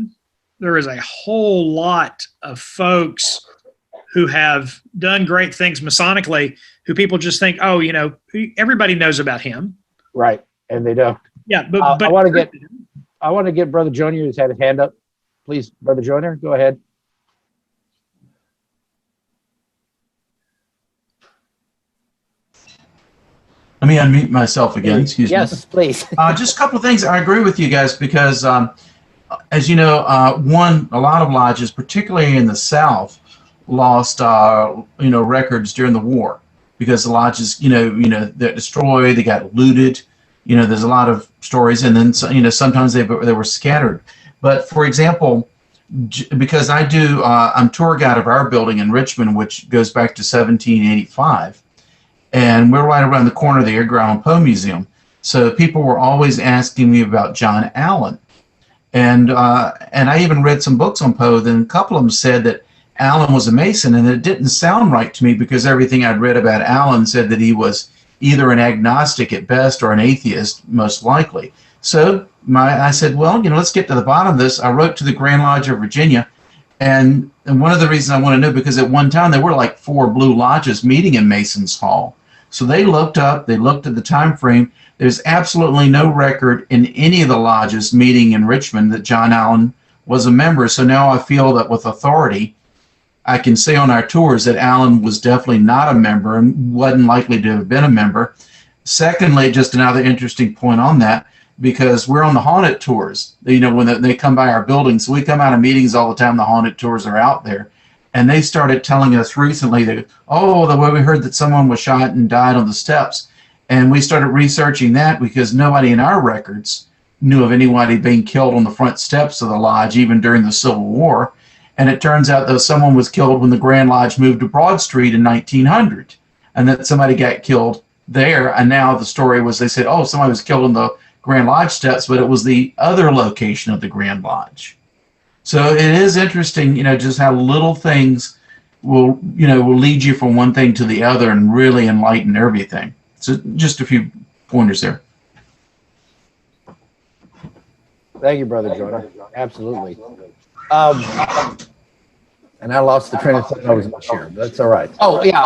whole lot of folks who have done great things Masonically, who people just think, oh, everybody knows about him. Right. And they don't. Yeah, but I want to get Brother Junior who's had his hand up. Please, Brother Junior, go ahead. Let me unmute myself again. Excuse me. Yes, please. Just a couple of things. I agree with you guys because, as you know, a lot of lodges, particularly in the South, lost records during the war because the lodges, they're destroyed, they got looted. There's a lot of stories, and then sometimes they were scattered. But for example, because I'm tour guide of our building in Richmond, which goes back to 1785. And we're right around the corner of the Edgar Allan Poe Museum. So people were always asking me about John Allen. And I even read some books on Poe. Then a couple of them said that Allen was a Mason, and it didn't sound right to me because everything I'd read about Allen said that he was either an agnostic at best or an atheist, most likely. So I said, well, let's get to the bottom of this. I wrote to the Grand Lodge of Virginia. And one of the reasons I want to know, because at one time there were like 4 Blue Lodges meeting in Mason's Hall. So they looked at the time frame. There's absolutely no record in any of the lodges meeting in Richmond that John Allen was a member. So now I feel that with authority, I can say on our tours that Allen was definitely not a member and wasn't likely to have been a member. Secondly, just another interesting point on that, because we're on the haunted tours, when they come by our building. So we come out of meetings all the time. The haunted tours are out there. And they started telling us recently that, oh, the way we heard that someone was shot and died on the steps. And we started researching that because nobody in our records knew of anybody being killed on the front steps of the lodge, even during the Civil War. And it turns out that someone was killed when the Grand Lodge moved to Broad Street in 1900, and that somebody got killed there. And now the story was, they said, oh, somebody was killed on the Grand Lodge steps, but it was the other location of the Grand Lodge. So it is interesting, just how little things will lead you from one thing to the other and really enlighten everything. So just a few pointers there. Thank you, Brother Jordan. Absolutely. And I lost the train of thought I was going to share. That's all right. Oh, yeah.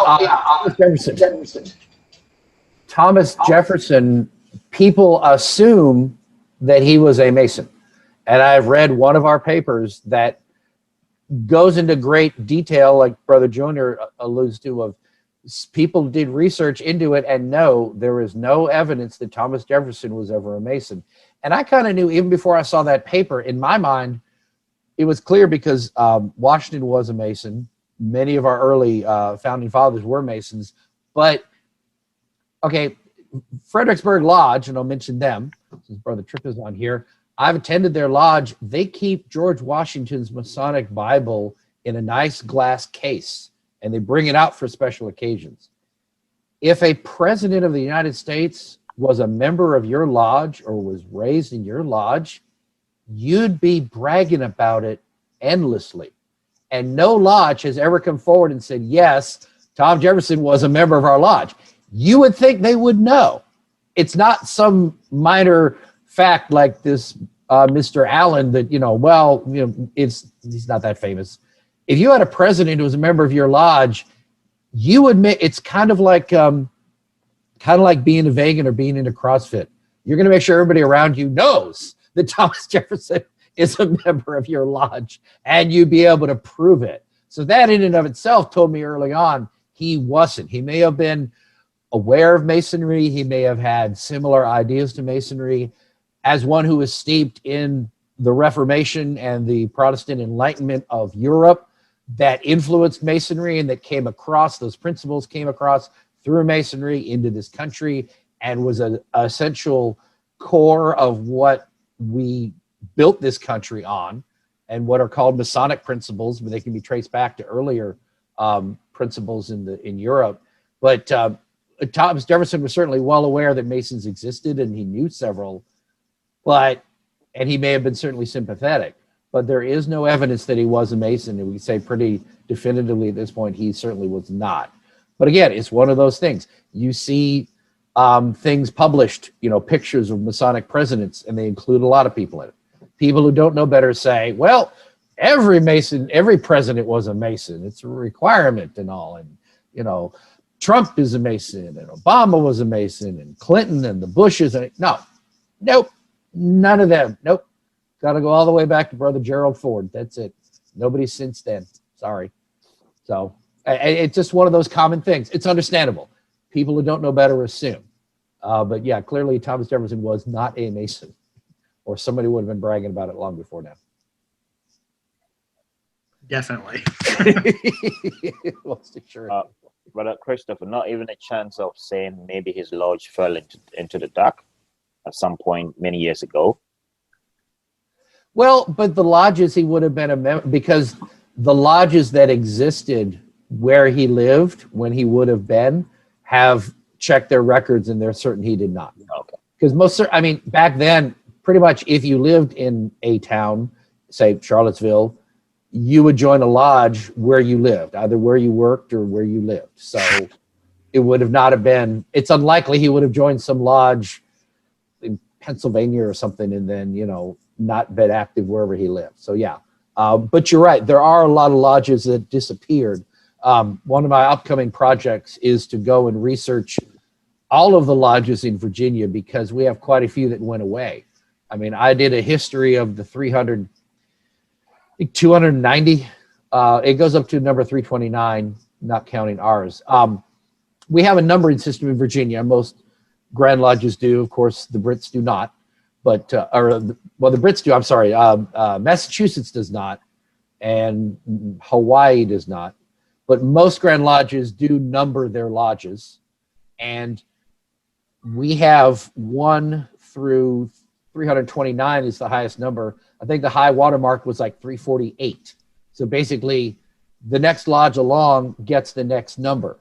Thomas Jefferson, people assume that he was a Mason. And I've read one of our papers that goes into great detail, like Brother Junior alludes to, of people did research into it and no, there is no evidence that Thomas Jefferson was ever a Mason. And I kind of knew even before I saw that paper, in my mind, it was clear because Washington was a Mason. Many of our early founding fathers were Masons. But, okay, Fredericksburg Lodge, and I'll mention them, since Brother Tripp is on here, I've attended their lodge. They keep George Washington's Masonic Bible in a nice glass case, and they bring it out for special occasions. If a president of the United States was a member of your lodge or was raised in your lodge, you'd be bragging about it endlessly. And no lodge has ever come forward and said, yes, Tom Jefferson was a member of our lodge. You would think they would know. It's not some minor fact like this Mr. Allen that, he's not that famous. If you had a president who was a member of your lodge, you admit it's kind of like being a vegan or being into CrossFit. You're going to make sure everybody around you knows that Thomas Jefferson is a member of your lodge, and you'd be able to prove it. So that in and of itself told me early on he wasn't. He may have been aware of Masonry. He may have had similar ideas to Masonry. As one who was steeped in the Reformation and the Protestant Enlightenment of Europe that influenced Masonry and that came across, those principles came across through Masonry into this country and was an essential core of what we built this country on and what are called Masonic principles, but they can be traced back to earlier principles in Europe. But Thomas Jefferson was certainly well aware that Masons existed, and he knew several, and he may have been certainly sympathetic, but there is no evidence that he was a Mason, and we say pretty definitively at this point he certainly was not. But again, it's one of those things. You see things published, pictures of Masonic presidents, and they include a lot of people in it. People who don't know better say, well, every Mason, every president was a Mason. It's a requirement and all. And, Trump is a Mason, and Obama was a Mason, and Clinton and the Bushes. Nope, none of them. Nope. Got to go all the way back to Brother Gerald Ford. That's it. Nobody since then. Sorry. So it's just one of those common things. It's understandable. People who don't know better assume. But yeah, clearly Thomas Jefferson was not a Mason, or somebody would have been bragging about it long before now. Definitely. Brother Christopher, not even a chance of saying maybe his lodge fell into the dark at some point many years ago. Well, but the lodges he would have been a member, because the lodges that existed where he lived when he would have been have checked their records, and they're certain he did not. Okay. Because back then, pretty much if you lived in a town, say Charlottesville, you would join a lodge where you lived, either where you worked or where you lived. So it would have not have been, it's unlikely he would have joined some lodge in Pennsylvania or something and then, not been active wherever he lived. So yeah, but you're right. There are a lot of lodges that disappeared. One of my upcoming projects is to go and research all of the lodges in Virginia, because we have quite a few that went away. I did a history of the 290. It goes up to number 329, not counting ours. We have a numbering system in Virginia. Most Grand Lodges do. Of course, the Brits do not. But, the Brits do, I'm sorry. Massachusetts does not. and Hawaii does not. But most Grand Lodges do number their lodges. And we have 1 through 329 is the highest number. I think the high water mark was like 348. So basically, the next lodge along gets the next number.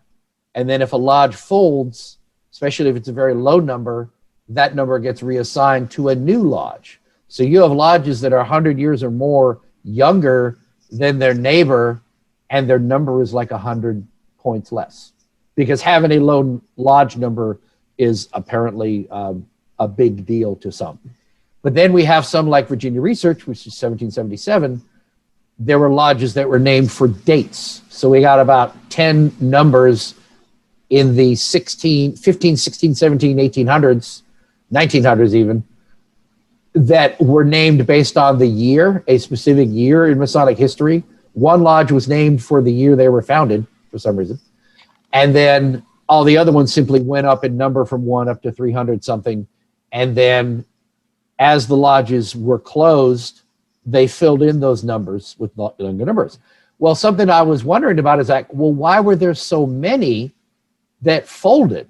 And then if a lodge folds, especially if it's a very low number, that number gets reassigned to a new lodge. So you have lodges that are 100 years or more younger than their neighbor, and their number is like 100 points less. Because having a low lodge number is apparently a big deal to some. But then we have some like Virginia Research, which is 1777. There were lodges that were named for dates. So we got about 10 numbers in the 15, 16, 17, 1800s, 1900s even, that were named based on the year, a specific year in Masonic history. One lodge was named for the year they were founded for some reason. And then all the other ones simply went up in number from 1 up to 300 something. And then as the lodges were closed, they filled in those numbers with younger numbers. Well, something I was wondering about is like, well, why were there so many that folded?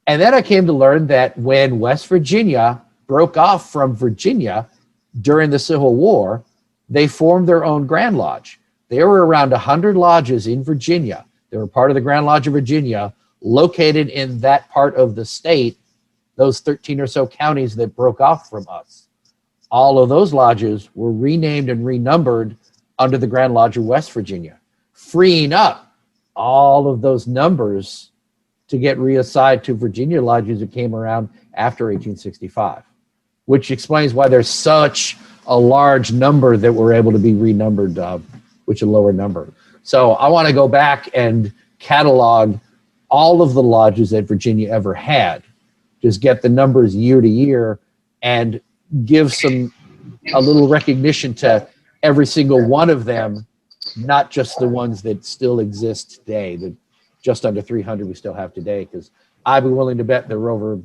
And then I came to learn that when West Virginia broke off from Virginia during the Civil War, they formed their own Grand Lodge. There were around 100 lodges in Virginia. They were part of the Grand Lodge of Virginia, located in that part of the state, those 13 or so counties that broke off from us. All of those lodges were renamed and renumbered under the Grand Lodge of West Virginia, freeing up all of those numbers to get reassigned to Virginia lodges that came around after 1865, which explains why there's such a large number that were able to be renumbered, which is a lower number. So I want to go back and catalog all of the lodges that Virginia ever had, just get the numbers year to year and give a little recognition to every single one of them, not just the ones that still exist today, the just under 300 we still have today, because I'd be willing to bet there were over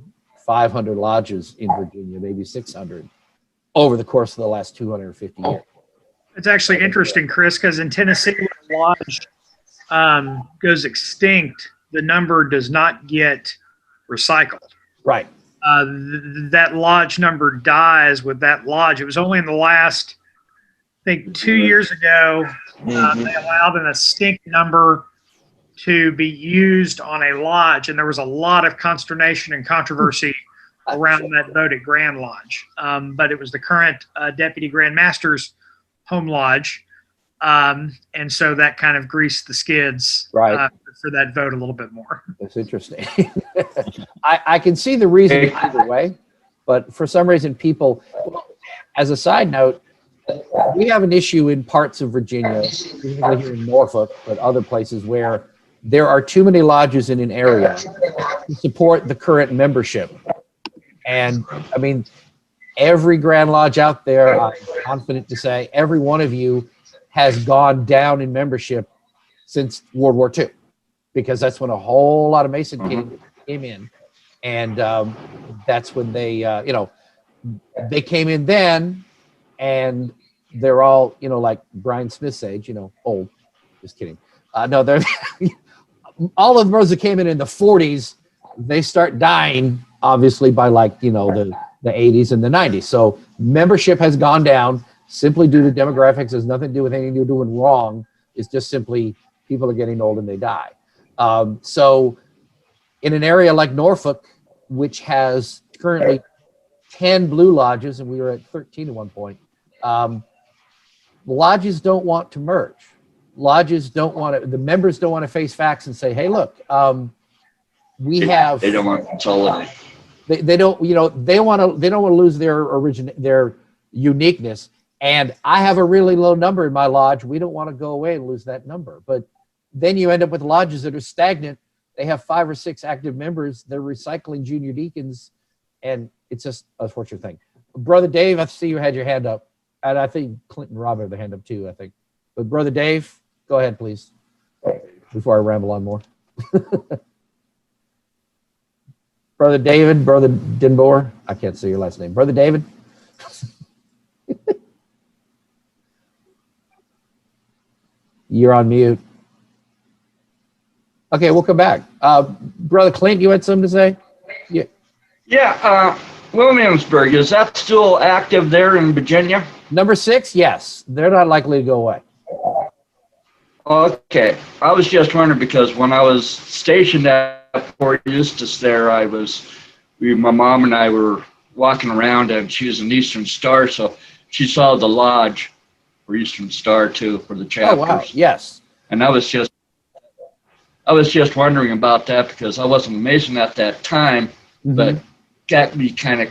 500 lodges in Virginia, maybe 600, over the course of the last 250 years. It's actually interesting, Chris, because in Tennessee, when a lodge goes extinct, the number does not get recycled. Right. That lodge number dies with that lodge. It was only in the last, I think, 2 years ago, they allowed an extinct number to be used on a lodge, and there was a lot of consternation and controversy around that vote at Grand Lodge. But it was the current Deputy Grand Master's home lodge, and so that kind of greased the skids for that vote a little bit more. That's interesting. I can see the reason either way, but for some reason people, as a side note, we have an issue in parts of Virginia, particularly here in Norfolk, but other places where there are too many lodges in an area to support the current membership. And I mean, every Grand Lodge out there, I'm confident to say, every one of you has gone down in membership since World War II, because that's when a whole lot of Mason came in. And that's when they, they came in then, and they're all, like Brian Smith's age, old. Just kidding. No, they're all of those that came in the 40s, they start dying, obviously, by the 80s and the 90s. So membership has gone down simply due to demographics. It has nothing to do with anything you're doing wrong. It's just simply people are getting old and they die. So in an area like Norfolk, which has currently 10 blue lodges, and we were at 13 at one point, lodges don't want to merge. Lodges don't want to, the members don't want to face facts and say, hey, look, we have. They don't want to consolidate. They don't, they don't want to lose their uniqueness. And I have a really low number in my lodge. We don't want to go away and lose that number. But then you end up with lodges that are stagnant. They have 5 or 6 active members. They're recycling junior deacons. And it's just a fortunate thing. Brother Dave, I see you had your hand up. And I think Clinton Rob had their hand up too, I think. But Brother Dave, go ahead, please, before I ramble on more. Brother David, Brother Denbor, I can't say your last name. Brother David. You're on mute. Okay, we'll come back. Brother Clint, you had something to say? Yeah. Yeah, Williamsburg, is that still active there in Virginia? Number 6, yes. They're not likely to go away. Okay, I was just wondering because when I was stationed at Fort Eustis there, my mom and I were walking around, and she was an Eastern Star, so she saw the lodge for Eastern Star too for the chapters. Oh, wow. Yes. And I was just wondering about that because I wasn't a Mason at that time, but got me kind of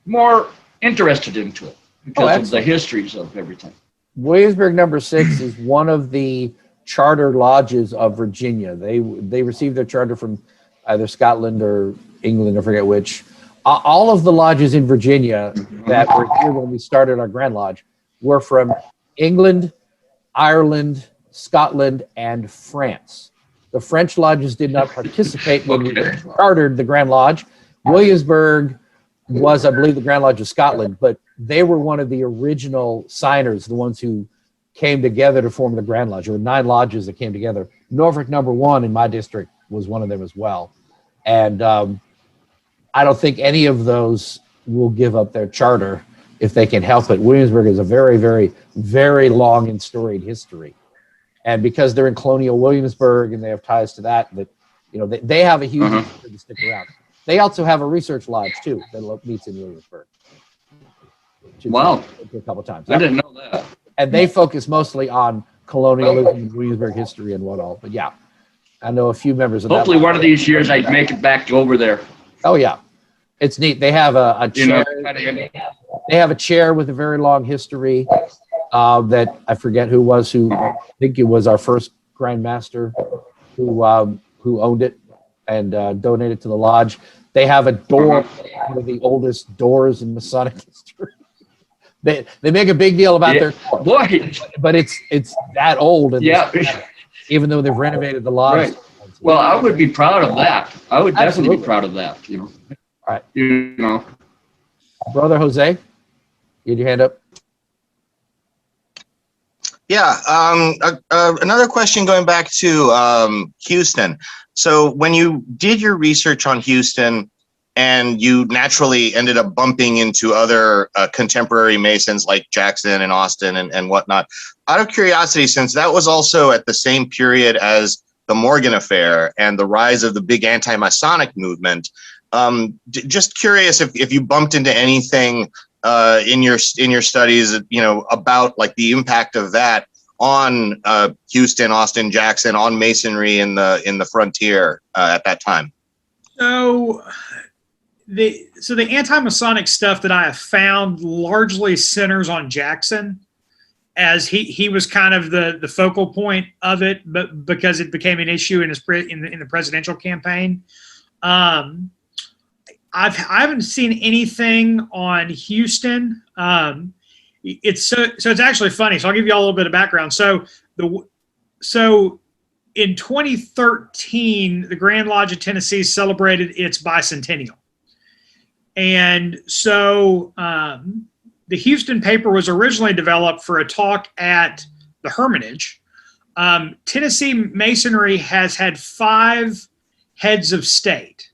more interested into it because of the histories of everything. Williamsburg number 6 is one of the charter lodges of Virginia. They received their charter from either Scotland or England, I forget which. All of the lodges in Virginia that were here when we started our Grand Lodge were from England, Ireland, Scotland, and France. The French lodges did not participate when we chartered the Grand Lodge. Williamsburg was, I believe, the Grand Lodge of Scotland, but they were one of the original signers, the ones who came together to form the Grand Lodge. There were 9 lodges that came together. Norfolk number 1 in my district was one of them as well. And I don't think any of those will give up their charter if they can help it. Williamsburg is a very, very, very long and storied history. And because they're in colonial Williamsburg and they have ties to that, they have a huge reason to stick around. They also have a research lodge too that meets in Williamsburg. Wow. A couple of times. I didn't know that. And they focus mostly on colonialism, Williamsburg history, and what all. But yeah, I know a few members of that. Hopefully one of these years I'd make it back to over there. Oh yeah. It's neat. They have a chair. They have a chair with a very long history that I forget who I think it was our first Grand Master who owned it and donated to the lodge. They have a door, one of the oldest doors in Masonic history. They make a big deal about their door, but it's that old. And even though they've renovated the lodge. Right. Well, I would be proud of that. I would definitely be proud of that. All right. Brother Jose, you had your hand up. Yeah. Another question going back to Houston. So when you did your research on Houston and you naturally ended up bumping into other contemporary Masons like Jackson and Austin and whatnot, out of curiosity, since that was also at the same period as the Morgan Affair and the rise of the big anti-Masonic movement, just curious if you bumped into anything in your studies, about like the impact of that on Houston, Austin, Jackson, on Masonry in the frontier at that time. So the anti-Masonic stuff that I have found largely centers on Jackson, as he was kind of the focal point of it, but because it became an issue in the presidential campaign. I haven't seen anything on Houston. It's actually funny. So I'll give you all a little bit of background. So in 2013, the Grand Lodge of Tennessee celebrated its bicentennial. And so the Houston paper was originally developed for a talk at the Hermitage. Tennessee Masonry has had 5 heads of state.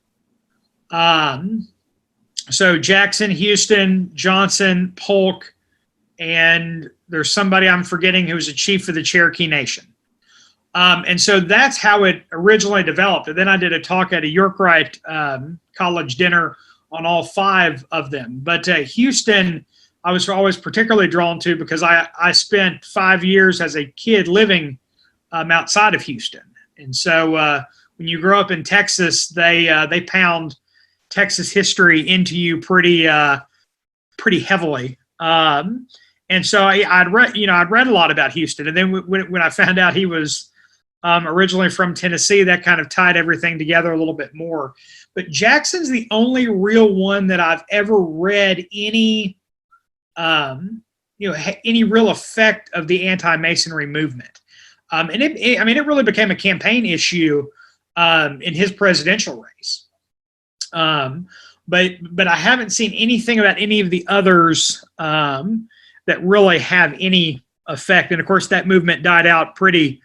So Jackson, Houston, Johnson, Polk, and there's somebody I'm forgetting who's a chief of the Cherokee Nation. And so that's how it originally developed. And then I did a talk at a Yorkright college dinner on all 5 of them. But Houston, I was always particularly drawn to because I spent 5 years as a kid living outside of Houston. And so when you grow up in Texas, they pound Texas history into you pretty heavily. And so I'd read a lot about Houston. And then when I found out he was originally from Tennessee, that kind of tied everything together a little bit more. But Jackson's the only real one that I've ever read any real effect of the anti-Masonry movement. And it really became a campaign issue in his presidential race. But I haven't seen anything about any of the others that really have any effect. And of course, that movement died out pretty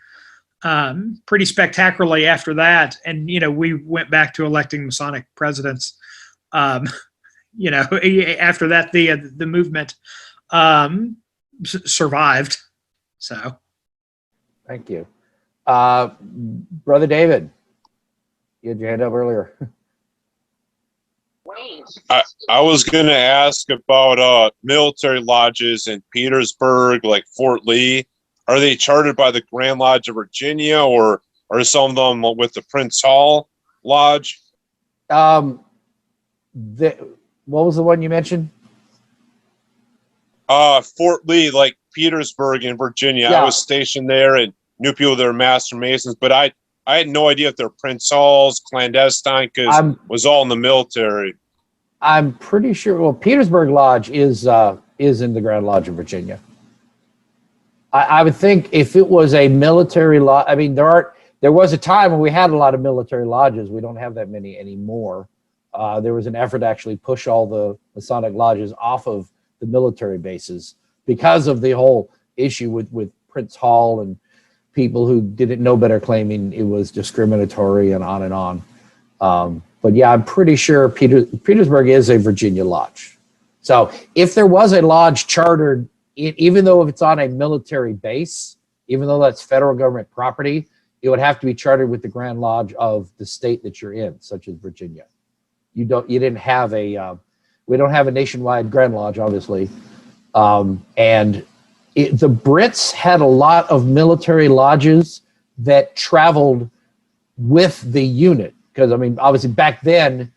spectacularly after that. And, we went back to electing Masonic presidents. After that, the movement survived. So. Thank you. Brother David, you had your hand up earlier. I was going to ask about military lodges in Petersburg, like Fort Lee. Are they chartered by the Grand Lodge of Virginia, or are some of them with the Prince Hall Lodge? What was the one you mentioned? Fort Lee, like Petersburg in Virginia. Yeah. I was stationed there and knew people that were Master Masons, but I had no idea if they're Prince Halls, clandestine, because I was all in the military. I'm pretty sure. Well, Petersburg Lodge is in the Grand Lodge of Virginia. I would think if it was a military lodge, I mean, there was a time when we had a lot of military lodges. We don't have that many anymore. There was an effort to actually push all the Masonic lodges off of the military bases because of the whole issue with Prince Hall and people who didn't know better claiming it was discriminatory and on and on. But yeah, I'm pretty sure Petersburg is a Virginia lodge. So if there was a lodge chartered, even though if it's on a military base, even though that's federal government property, it would have to be chartered with the Grand Lodge of the state that you're in, such as Virginia. We don't have a nationwide Grand Lodge, obviously. The Brits had a lot of military lodges that traveled with the unit. Because, I mean, obviously back then,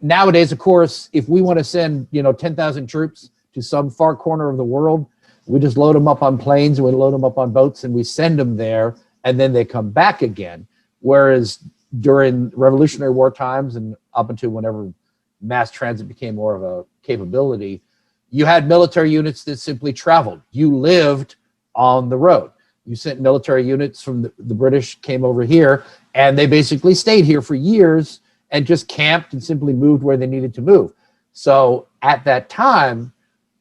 nowadays, of course, if we want to send, 10,000 troops to some far corner of the world, we just load them up on planes and we load them up on boats and we send them there and then they come back again. Whereas during Revolutionary War times and up until whenever mass transit became more of a capability, you had military units that simply traveled. You lived on the road. You sent military units from the British came over here and they basically stayed here for years and just camped and simply moved where they needed to move. So at that time,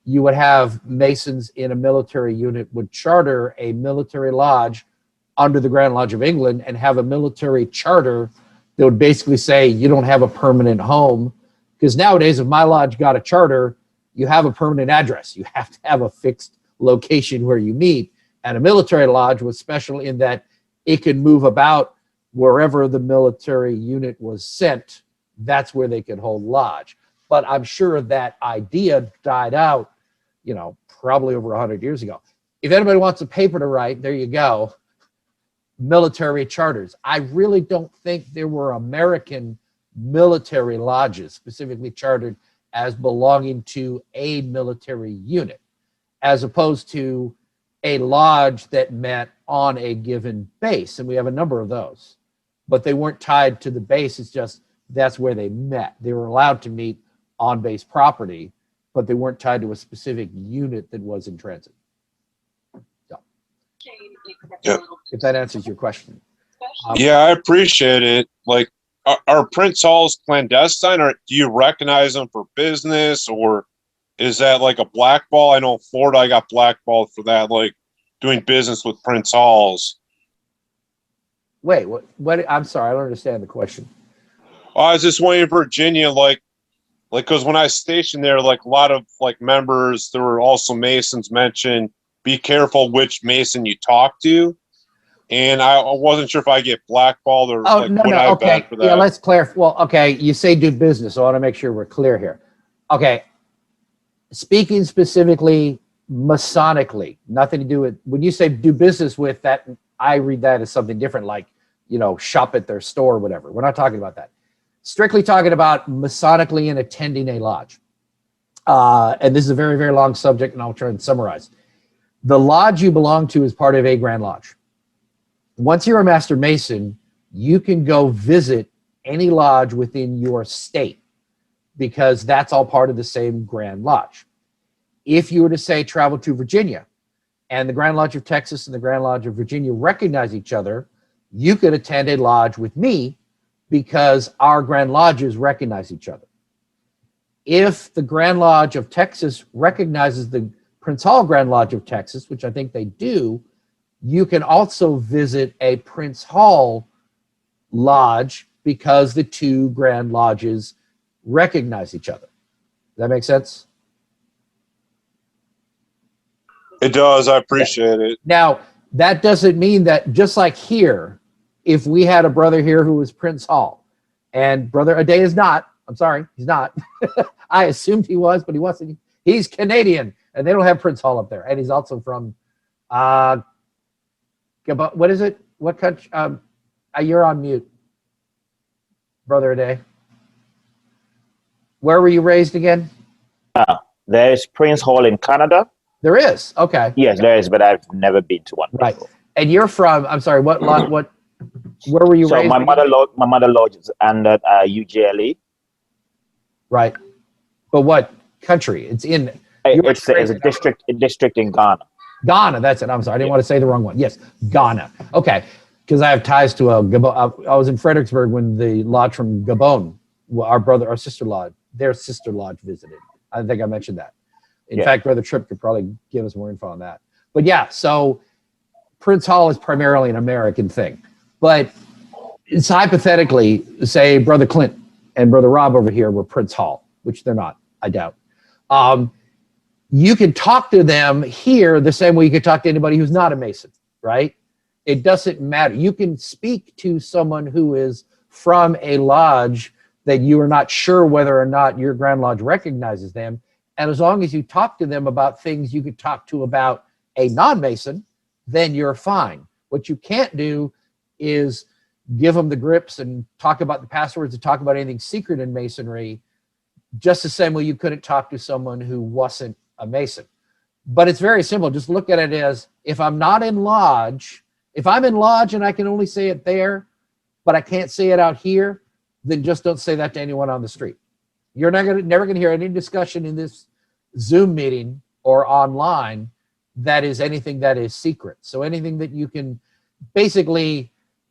you would have Masons in a military unit would charter a military lodge under the Grand Lodge of England and have a military charter that would basically say you don't have a permanent home. Because nowadays, if my lodge got a charter, you have a permanent address. You have to have a fixed location where you meet. And a military lodge was special in that it could move about wherever the military unit was sent. That's where they could hold lodge. But I'm sure that idea died out, probably over 100 years ago. If anybody wants a paper to write, there you go. Military charters. I really don't think there were American military lodges specifically chartered as belonging to a military unit, as opposed to a lodge that met on a given base. And we have a number of those, but they weren't tied to the base. It's just that's where they met. They were allowed to meet on base property, but they weren't tied to a specific unit that was in transit. So, Yep. if that answers your question. Yeah, I appreciate it. Like, are Prince Halls clandestine, or do you recognize them for business, or is that like a blackball? I know in Florida I got blackballed for that, like doing business with Prince Halls. Wait, what? I'm sorry, I don't understand the question. I was just wondering in Virginia, like, because when I was stationed there, like a lot of like members, there were also Masons mentioned, be careful which Mason you talk to. And I wasn't sure if I get blackballed or okay. For that. Yeah, let's clarify. Well, okay, you say do business, so I want to make sure we're clear here. Okay, speaking specifically Masonically, nothing to do with, when you say do business with that, I read that as something different, like, shop at their store or whatever. We're not talking about that. Strictly talking about Masonically and attending a lodge. And this is a very, very long subject, and I'll try and summarize. The lodge you belong to is part of a Grand Lodge. Once you're a Master Mason, you can go visit any lodge within your state because that's all part of the same Grand Lodge. If you were to say travel to Virginia and the Grand Lodge of Texas and the Grand Lodge of Virginia recognize each other, you could attend a lodge with me because our Grand Lodges recognize each other. If the Grand Lodge of Texas recognizes the Prince Hall Grand Lodge of Texas, which I think they do, you can also visit a Prince Hall lodge because the two Grand Lodges recognize each other. Does that make sense? It does. I appreciate it. Now, that doesn't mean that, just like here, if we had a brother here who was Prince Hall, and Brother Ade is not, I'm sorry, he's not. I assumed he was, but he wasn't. He's Canadian, and they don't have Prince Hall up there. And he's also from, what is it? What country? You're on mute, Brother Ade. Where were you raised again? There is Prince Hall in Canada. There is. Okay. Yes, there is, but I've never been to one. Right. And you're from, I'm sorry, what, where were you So raised? my mother lodge is under UGLE. Right. But what country? It's in. It's a district in Ghana. Ghana, that's it. I'm sorry. I didn't want to say the wrong one. Yes, Ghana. Okay. Because I have ties to Gabon. I was in Fredericksburg when the lodge from Gabon, our sister lodge, their sister lodge visited. I think I mentioned that. In fact, Brother Tripp could probably give us more info on that. But yeah, so Prince Hall is primarily an American thing. But it's hypothetically, say Brother Clint and Brother Rob over here were Prince Hall, which they're not, I doubt. You can talk to them here the same way you could talk to anybody who's not a Mason, right? It doesn't matter. You can speak to someone who is from a lodge that you are not sure whether or not your Grand Lodge recognizes them. And as long as you talk to them about things you could talk to about a non-Mason, then you're fine. What you can't do is give them the grips and talk about the passwords and talk about anything secret in Masonry, just the same way you couldn't talk to someone who wasn't a Mason. But it's very simple. Just look at it as, if I'm not in lodge, if I'm in lodge and I can only say it there, but I can't say it out here, then just don't say that to anyone on the street. You're never going to hear any discussion in this Zoom meeting or online that is anything that is secret. So anything that you can, basically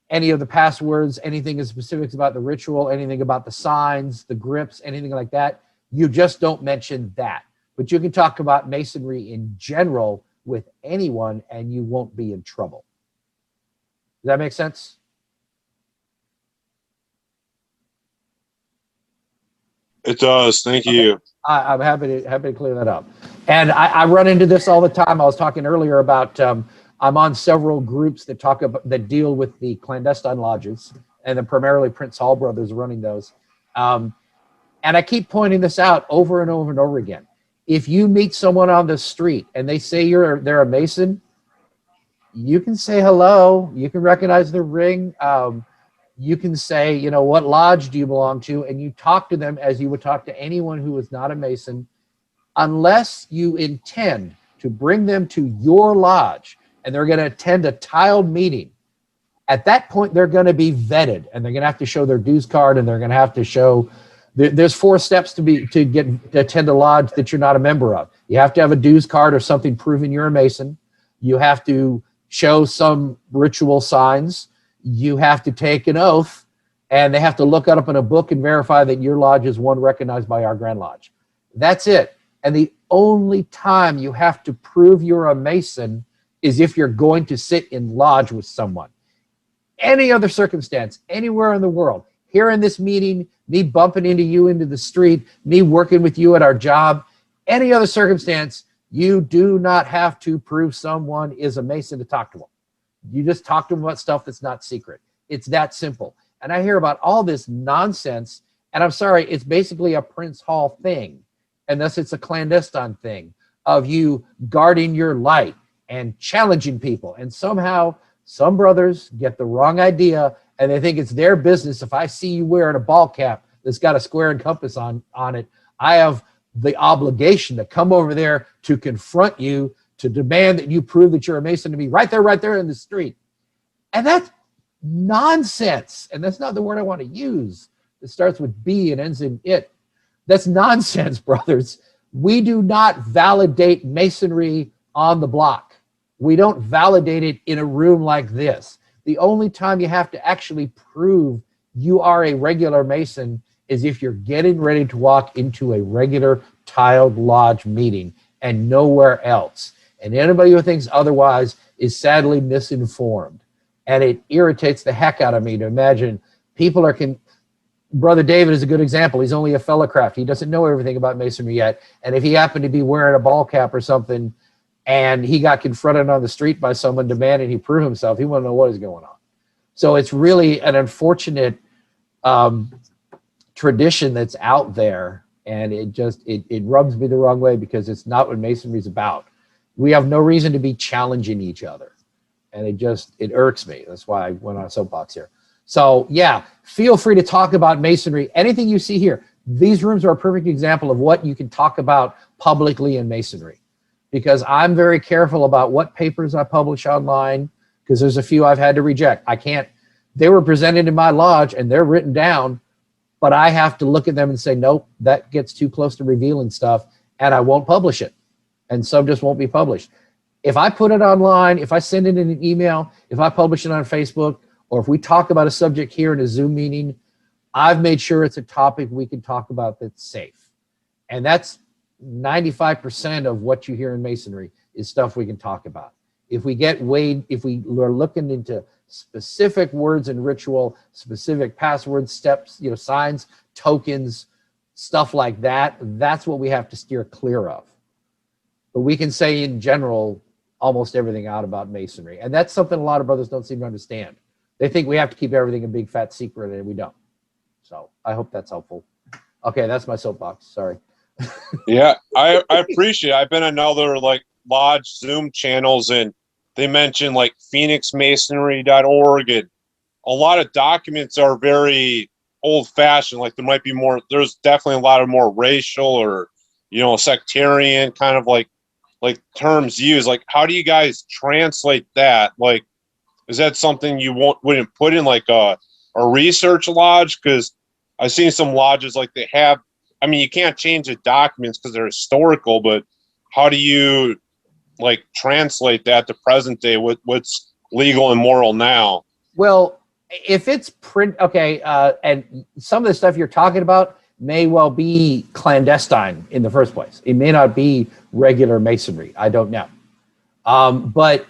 any of the passwords, anything as specifics about the ritual, anything about the signs, the grips, anything like that, you just don't mention that. But you can talk about Masonry in general with anyone and you won't be in trouble. Does that make sense? It does. Thank you. I'm happy to clear that up. And I run into this all the time. I was talking earlier about I'm on several groups that deal with the clandestine lodges, and then primarily Prince Hall brothers running those. And I keep pointing this out over and over and over again. If you meet someone on the street and they say they're a Mason, you can say hello. You can recognize the ring. You can say, what lodge do you belong to? And you talk to them as you would talk to anyone who is not a Mason, unless you intend to bring them to your lodge and they're going to attend a tiled meeting. At that point, they're going to be vetted and they're going to have to show their dues card, and they're going to have to show there's 4 steps to attend a lodge that you're not a member of. You have to have a dues card or something proving you're a Mason. You have to show some ritual signs. You have to take an oath, and they have to look it up in a book and verify that your lodge is one recognized by our Grand Lodge. That's it. And the only time you have to prove you're a Mason is if you're going to sit in lodge with someone. Any other circumstance, anywhere in the world, here in this meeting, me bumping into you into the street, me working with you at our job, any other circumstance, you do not have to prove someone is a Mason to talk to them. You just talk to them about stuff that's not secret. It's that simple. And I hear about all this nonsense, and I'm sorry, it's basically a Prince Hall thing, unless it's a clandestine thing of you guarding your light and challenging people. And somehow some brothers get the wrong idea, and they think it's their business. If I see you wearing a ball cap that's got a square and compass on it, I have the obligation to come over there to confront you, to demand that you prove that you're a Mason to me right there in the street. And that's nonsense. And that's not the word I want to use. It starts with B and ends in it. That's nonsense, brothers. We do not validate Masonry on the block. We don't validate it in a room like this. The only time you have to actually prove you are a regular Mason is if you're getting ready to walk into a regular tiled lodge meeting. and nowhere else. And anybody who thinks otherwise is sadly misinformed. And it irritates the heck out of me to imagine people are Brother David is a good example. He's only a fellowcraft. He doesn't know everything about masonry yet. And if he happened to be wearing a ball cap or something and he got confronted on the street by someone demanding he prove himself, he wouldn't know what is going on. So it's really an unfortunate tradition that's out there. And it rubs me the wrong way because it's not what masonry is about. We have no reason to be challenging each other. And it irks me. That's why I went on a soapbox here. So yeah, feel free to talk about masonry. Anything you see here, these rooms are a perfect example of what you can talk about publicly in masonry. Because I'm very careful about what papers I publish online, because there's a few I've had to reject. They were presented in my lodge and they're written down, but I have to look at them and say, nope, that gets too close to revealing stuff, and I won't publish it. And some just won't be published. If I put it online, if I send it in an email, if I publish it on Facebook, or if we talk about a subject here in a Zoom meeting, I've made sure it's a topic we can talk about that's safe. And that's 95% of what you hear in masonry is stuff we can talk about. If we are looking into specific words and ritual, specific passwords, steps, signs, tokens, stuff like that, that's what we have to steer clear of. But we can say in general almost everything out about masonry. And that's something a lot of brothers don't seem to understand. They think we have to keep everything a big fat secret, and we don't. So I hope that's helpful. Okay, that's my soapbox. Sorry. Yeah, I appreciate it. I've been on other lodge Zoom channels, and they mention phoenixmasonry.org, and a lot of documents are very old fashioned. There's definitely a lot of more racial or, sectarian kind of like terms used. How do you guys translate that? Is that something you wouldn't put in a research lodge? Because I've seen some lodges they have. You can't change the documents because they're historical, but how do you translate that to present day? What's legal and moral now? Well, if it's and some of the stuff you're talking about may well be clandestine in the first place. It may not be regular masonry. I don't know. But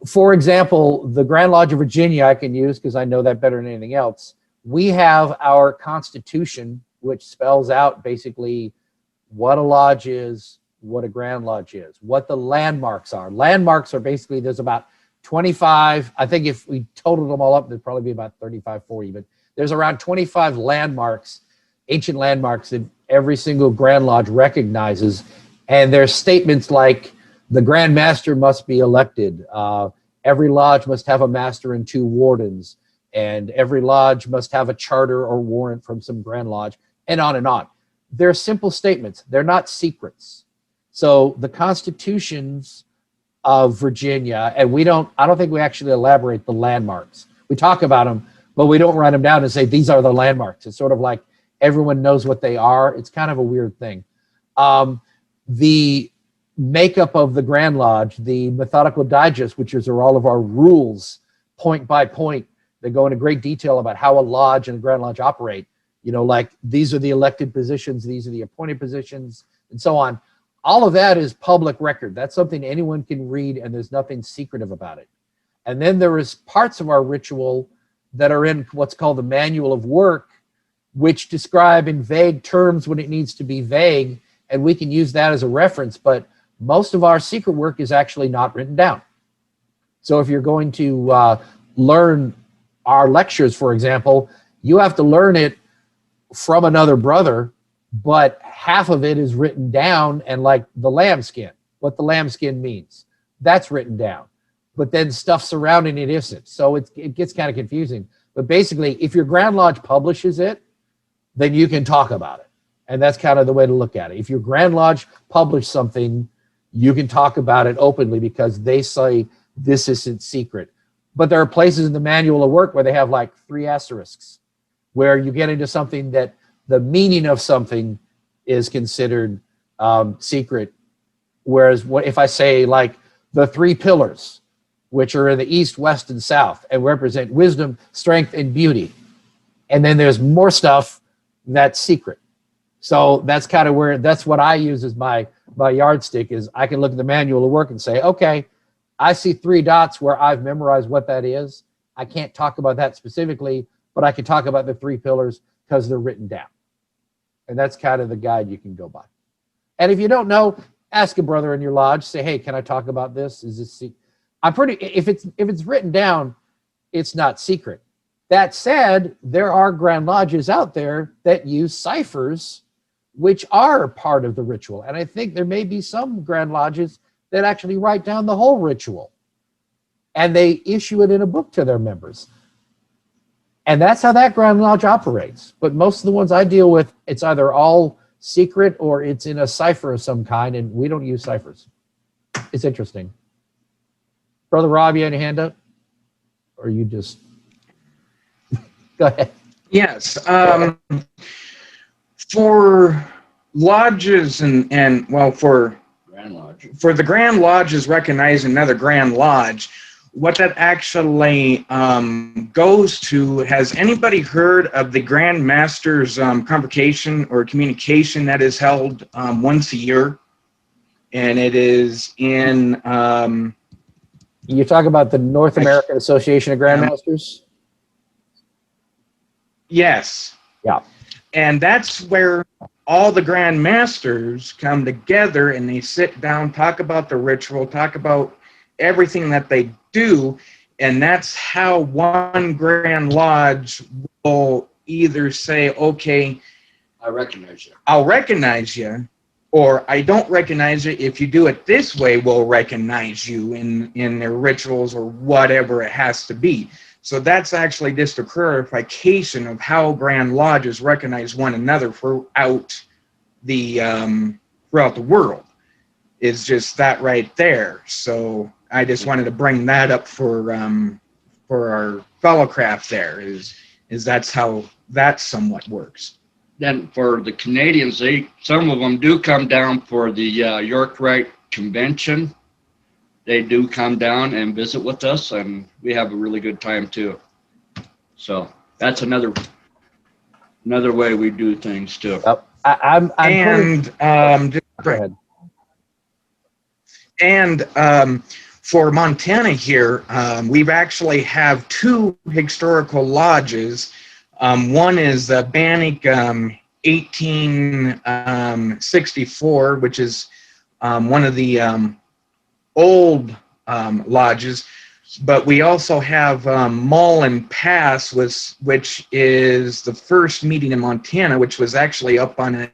for example, the Grand Lodge of Virginia I can use because I know that better than anything else. We have our Constitution, which spells out basically what a lodge is, what a Grand Lodge is, what the landmarks are. Landmarks are basically, there's about 25, I think if we totaled them all up, there'd probably be about 35, 40, but there's around 25 landmarks, ancient landmarks that every single Grand Lodge recognizes. And there's statements like the Grand Master must be elected. Every lodge must have a master and 2 wardens. And every lodge must have a charter or warrant from some Grand Lodge, and on and on. They're simple statements. They're not secrets. So the constitutions of Virginia, and I don't think we actually elaborate the landmarks. We talk about them, but we don't write them down and say, these are the landmarks. It's sort of like everyone knows what they are. It's kind of a weird thing. The makeup of the Grand Lodge, the methodical digest, which are all of our rules, point by point, they go into great detail about how a lodge and a Grand Lodge operate. These are the elected positions, these are the appointed positions, and so on. All of that is public record. That's something anyone can read, and there's nothing secretive about it. And then there is parts of our ritual that are in what's called the Manual of Work, which describe in vague terms when it needs to be vague, and we can use that as a reference, but most of our secret work is actually not written down. So if you're going to learn our lectures, for example, you have to learn it from another brother, but half of it is written down, and the lambskin, what the lambskin means, that's written down. But then stuff surrounding it isn't. So it gets kind of confusing. But basically, if your Grand Lodge publishes it, then you can talk about it. And that's kind of the way to look at it. If your Grand Lodge published something, you can talk about it openly because they say this isn't secret. But there are places in the Manual of Work where they have 3 asterisks, where you get into something that the meaning of something is considered secret. Whereas if I say the 3 pillars, which are in the east, west, and south, and represent wisdom, strength, and beauty. And then there's more stuff that's secret. So that's kind of that's what I use as my my yardstick is I can look at the manual of work and say, okay, I see 3 dots where I've memorized what that is. I can't talk about that specifically, but I can talk about the 3 pillars because they're written down. And that's kind of the guide you can go by. And if you don't know, ask a brother in your lodge. Say, hey, can I talk about this? Is this? If it's written down, it's not secret. That said, there are Grand Lodges out there that use ciphers, which are part of the ritual. And I think there may be some Grand Lodges that actually write down the whole ritual. And they issue it in a book to their members. And that's how that Grand Lodge operates. But most of the ones I deal with, it's either all secret or it's in a cipher of some kind, and we don't use ciphers. It's interesting. Brother Rob, you had your hand up? Or you just... Go ahead. Yes. For lodges and well, for the Grand Lodges recognize another Grand Lodge, what that actually goes to, has anybody heard of the Grand Master's convocation or communication that is held once a year? And it is in... you talk about the North American Association of Grandmasters? Yes. Yeah. And that's where all the Grand Masters come together and they sit down, talk about the ritual, talk about everything that they do. And that's how one Grand Lodge will either say, okay, I recognize you. I'll recognize you, or I don't recognize you. If you do it this way, we'll recognize you in their rituals or whatever it has to be. So that's actually just a clarification of how Grand Lodges recognize one another throughout the world. Is just that right there. So I just wanted to bring that up for our fellow craft there. Is that's how that somewhat works. Then for the Canadians, some of them do come down for the York Rite Convention. They do come down and visit with us, and we have a really good time too. So that's another way we do things too. I'm Go ahead. And for Montana here, we've actually have 2 historical lodges. One is Bannock 1864, which is one of the old lodges, but we also have Mullen Pass, which is the first meeting in Montana, which was actually up in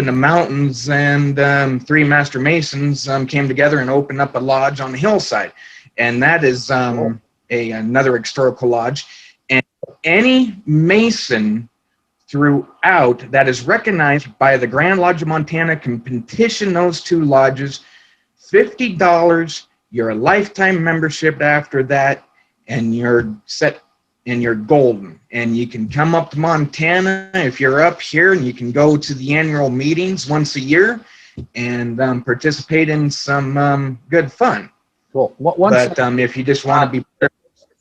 the mountains, and 3 Master Masons came together and opened up a lodge on the hillside, and that is another historical lodge. And any Mason throughout that is recognized by the Grand Lodge of Montana can petition those 2 lodges. $50, you're a lifetime membership after that, and you're set and you're golden. And you can come up to Montana if you're up here, and you can go to the annual meetings once a year and participate in some good fun. Cool. If you just want to be...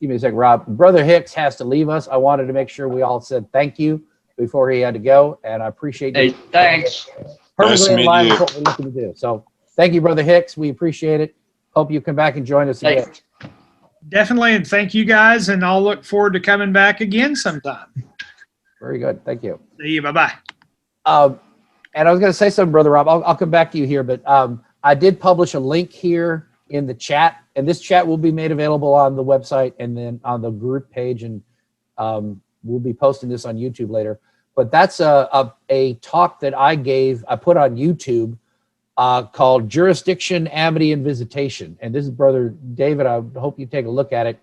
Give me a second, Rob. Brother Hicks has to leave us. I wanted to make sure we all said thank you before he had to go, and I appreciate you. Hey, thanks. Perfectly in line with what we're looking to do. So thank you, Brother Hicks. We appreciate it. Hope you come back and join us again. Definitely, and thank you guys, and I'll look forward to coming back again sometime. Very good. Thank you. See you. Bye-bye. And I was going to say something, Brother Rob. I'll come back to you here, but I did publish a link here in the chat, and this chat will be made available on the website and then on the group page, and we'll be posting this on YouTube later. But that's a talk that I put on YouTube called Jurisdiction, Amity, and Visitation. And this is Brother David. I hope you take a look at it.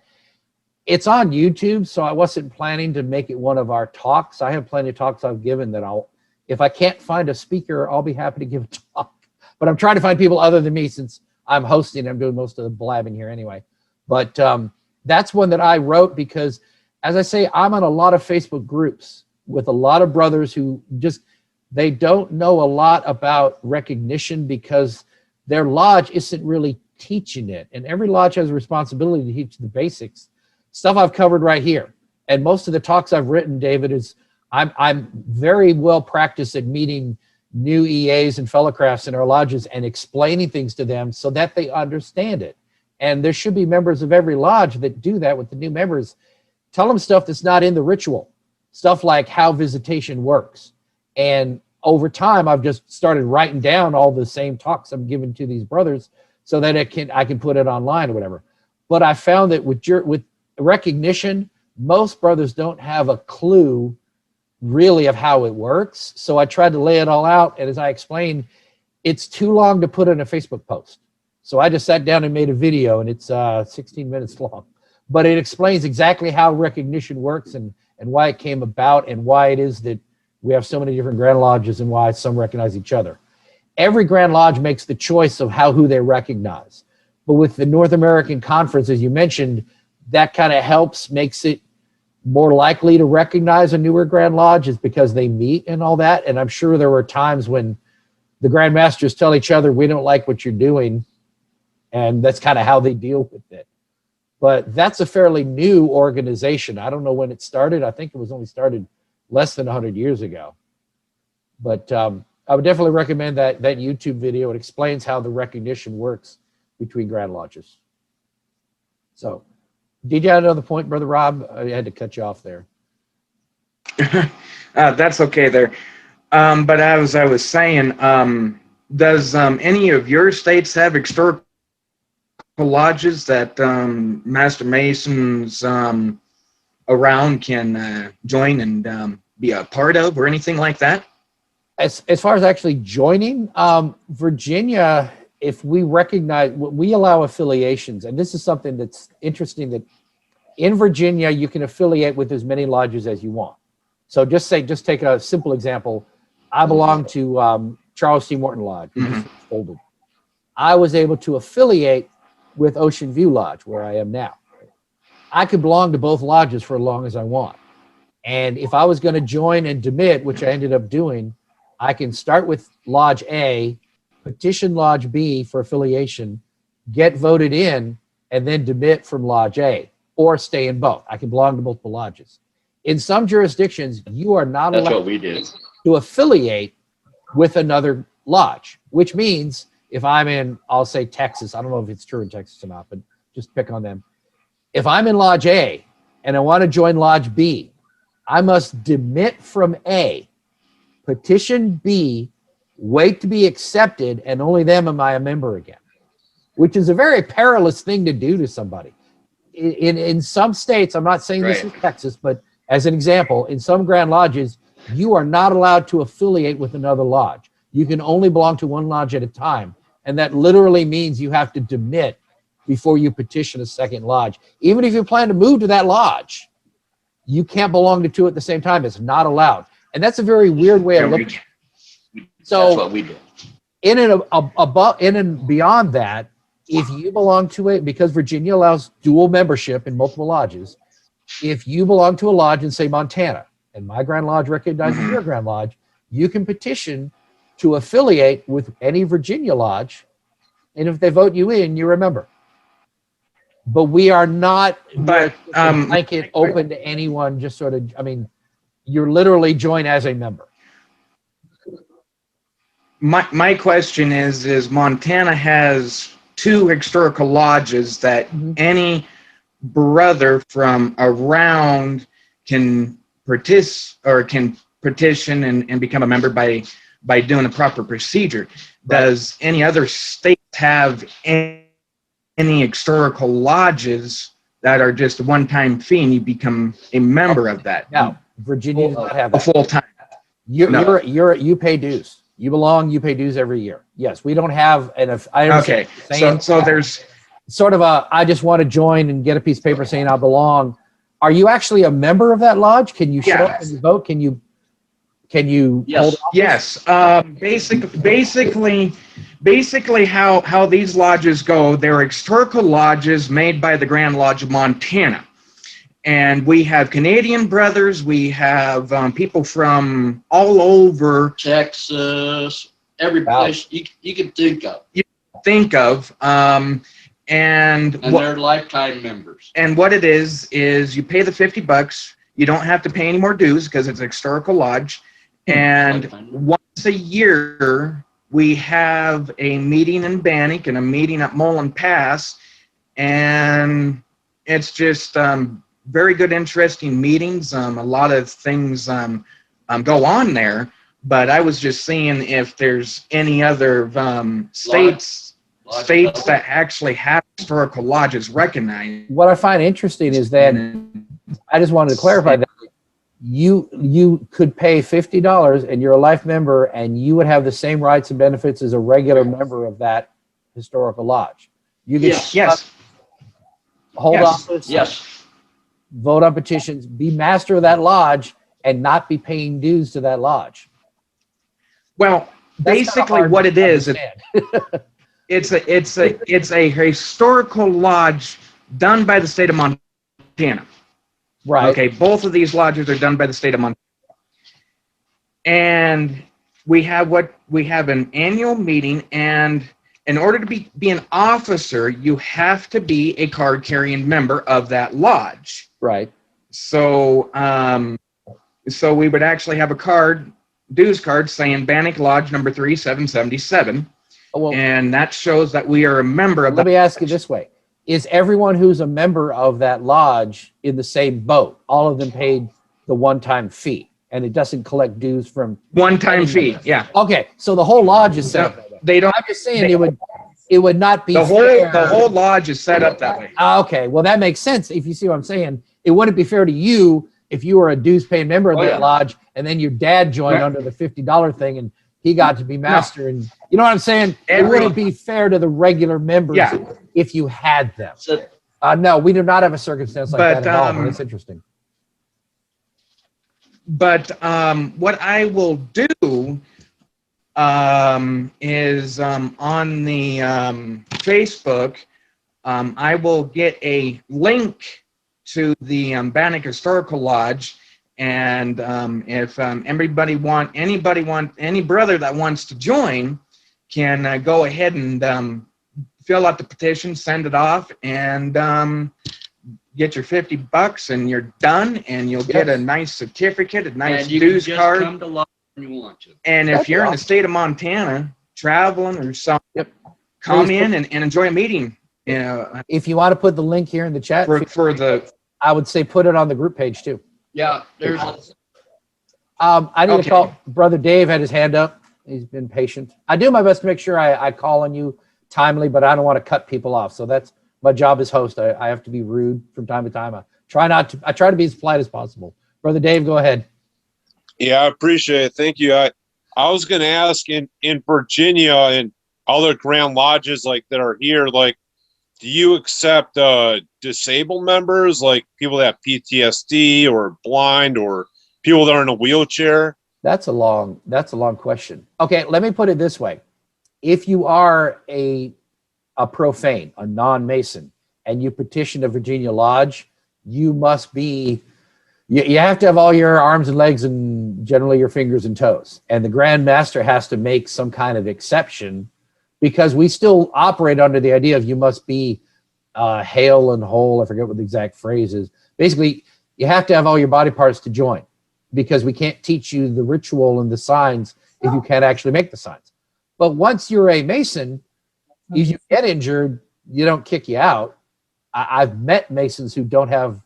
It's on YouTube, so I wasn't planning to make it one of our talks. I have plenty of talks I've given that if I can't find a speaker, I'll be happy to give a talk. But I'm trying to find people other than me since I'm hosting. I'm doing most of the blabbing here anyway. But that's one that I wrote because, as I say, I'm on a lot of Facebook groups with a lot of brothers who they don't know a lot about recognition because their lodge isn't really teaching it. And every lodge has a responsibility to teach the basics. Stuff I've covered right here. And most of the talks I've written, David, is I'm very well practiced at meeting new EAs and fellowcrafts in our lodges and explaining things to them so that they understand it. And there should be members of every lodge that do that with the new members. Tell them stuff that's not in the ritual, stuff like how visitation works. And over time, I've just started writing down all the same talks I'm giving to these brothers so that I can put it online or whatever. But I found that with recognition, most brothers don't have a clue really of how it works. So I tried to lay it all out. And as I explained, it's too long to put in a Facebook post. So I just sat down and made a video, and it's 16 minutes long. But it explains exactly how recognition works and why it came about and why it is that we have so many different Grand Lodges and why some recognize each other. Every Grand Lodge makes the choice of who they recognize. But with the North American Conference, as you mentioned, that kind of makes it more likely to recognize a newer Grand Lodge is because they meet and all that. And I'm sure there were times when the Grand Masters tell each other, we don't like what you're doing. And that's kind of how they deal with it. But that's a fairly new organization. I don't know when it started. I think it was only started less than 100 years ago. But I would definitely recommend that YouTube video. It explains how the recognition works between Grand Lodges. So, did you have another point, Brother Rob? I had to cut you off there. That's okay there. But as I was saying, does any of your states have historical lodges that Master Masons around can join and be a part of or anything like that? As far as actually joining, Virginia, if we recognize, we allow affiliations, and this is something that's interesting, that in Virginia, you can affiliate with as many lodges as you want. So just take a simple example. I belong to Charles T. Morton Lodge, which is folded. I was able to affiliate with Ocean View Lodge, where I am now. I could belong to both lodges for as long as I want. And if I was going to join and demit, which I ended up doing, I can start with Lodge A, petition Lodge B for affiliation, get voted in, and then demit from Lodge A, or stay in both. I can belong to multiple lodges. In some jurisdictions, you are not That's allowed what we did. to affiliate with another lodge, which means if I'm in, I'll say Texas, I don't know if it's true in Texas or not, but just pick on them. If I'm in Lodge A and I want to join Lodge B, I must demit from A, petition B, wait to be accepted, and only then am I a member again, which is a very perilous thing to do to somebody. In some states, I'm not saying this is Texas, but as an example, in some Grand Lodges, you are not allowed to affiliate with another lodge. You can only belong to one lodge at a time. And that literally means you have to demit before you petition a second lodge. Even if you plan to move to that lodge, you can't belong to two at the same time. It's not allowed. And that's a very weird way of looking. So that's what we did. In and beyond that, if you belong to it, because Virginia allows dual membership in multiple lodges, if you belong to a lodge in, say, Montana, and my Grand Lodge recognizes your Grand Lodge, you can petition to affiliate with any Virginia lodge, and if they vote you in, you're a member. But we are not blanket open to anyone, just sort of, I mean, you're literally joined as a member. My question is Montana has two historical lodges that any brother from around can petition and become a member by doing a proper procedure. Does any other state have any historical lodges that are just a one-time fee and you become a member of that? No, Virginia does not have that. Full time. You pay dues. You belong, you pay dues every year. Yes, we don't have okay. So there's sort of I just want to join and get a piece of paper saying I belong. Are you actually a member of that lodge? Can you show up and vote? Can you hold office? Yes. Basically how these lodges go, they're historical lodges made by the Grand Lodge of Montana. And we have Canadian brothers, we have people from all over Texas, every place you can think of. And they're lifetime members. And what it is you pay the $50. You don't have to pay any more dues because it's a historical lodge. And once a year, we have a meeting in Bannock and a meeting at Mullen Pass. And it's just very good, interesting meetings. A lot of things go on there. But I was just seeing if there's any other states that actually have historical lodges recognized. What I find interesting is that I just wanted to clarify that you could pay $50 and you're a life member and you would have the same rights and benefits as a regular member of that historical lodge. You get hold office, vote on petitions, be master of that lodge, and not be paying dues to that lodge. Well, basically what it is, it's a historical lodge done by the state of Montana. Right. Okay, both of these lodges are done by the state of Montana. And we have an annual meeting, and in order to be an officer, you have to be a card-carrying member of that lodge. Right. So so we would actually have a dues card saying Bannock Lodge number 3777. Well, and that shows that we are a member of Let me ask you this way. Is everyone who's a member of that lodge in the same boat? All of them paid the one-time fee, and it doesn't collect dues from one-time fee. Yeah. Okay, so the whole lodge is set up that way. They don't. I'm just saying it would not be the fair. whole lodge is set up that way. Okay, well that makes sense. If you see what I'm saying, it wouldn't be fair to you if you were a dues-paying member of that lodge, and then your dad joined under the $50 thing, and he got to be master. And you know what I'm saying? It wouldn't be fair to the regular members if you had them. No, we do not have a circumstance like that at all. But it's interesting. But what I will do is on the Facebook, I will get a link to the Bannock Historical Lodge. And if any brother that wants to join can go ahead and fill out the petition, send it off, and get your $50 and you're done, and you'll get a nice certificate, a nice dues card. Come to lodge when you want to. And if you're in the state of Montana traveling or something, come in and enjoy a meeting. You know, if you want to put the link here in the chat I would say put it on the group page too. Yeah, there's. I need to call. Brother Dave had his hand up. He's been patient. I do my best to make sure I call on you timely, but I don't want to cut people off. So that's my job as host. I have to be rude from time to time. I try to be as polite as possible. Brother Dave, go ahead. Yeah, I appreciate it. Thank you. I was going to ask in Virginia and other Grand Lodges like that are here, like, do you accept disabled members, like people that have PTSD or blind or people that are in a wheelchair? That's a long question. Okay, let me put it this way. If you are a profane, a non-Mason, and you petition a Virginia lodge, you must be, you have to have all your arms and legs and generally your fingers and toes. And the Grand Master has to make some kind of exception, because we still operate under the idea of you must be hale and whole. I forget what the exact phrase is. Basically, you have to have all your body parts to join, because we can't teach you the ritual and the signs if you can't actually make the signs. But once you're a Mason, if you get injured, you don't kick you out. I've met Masons who don't have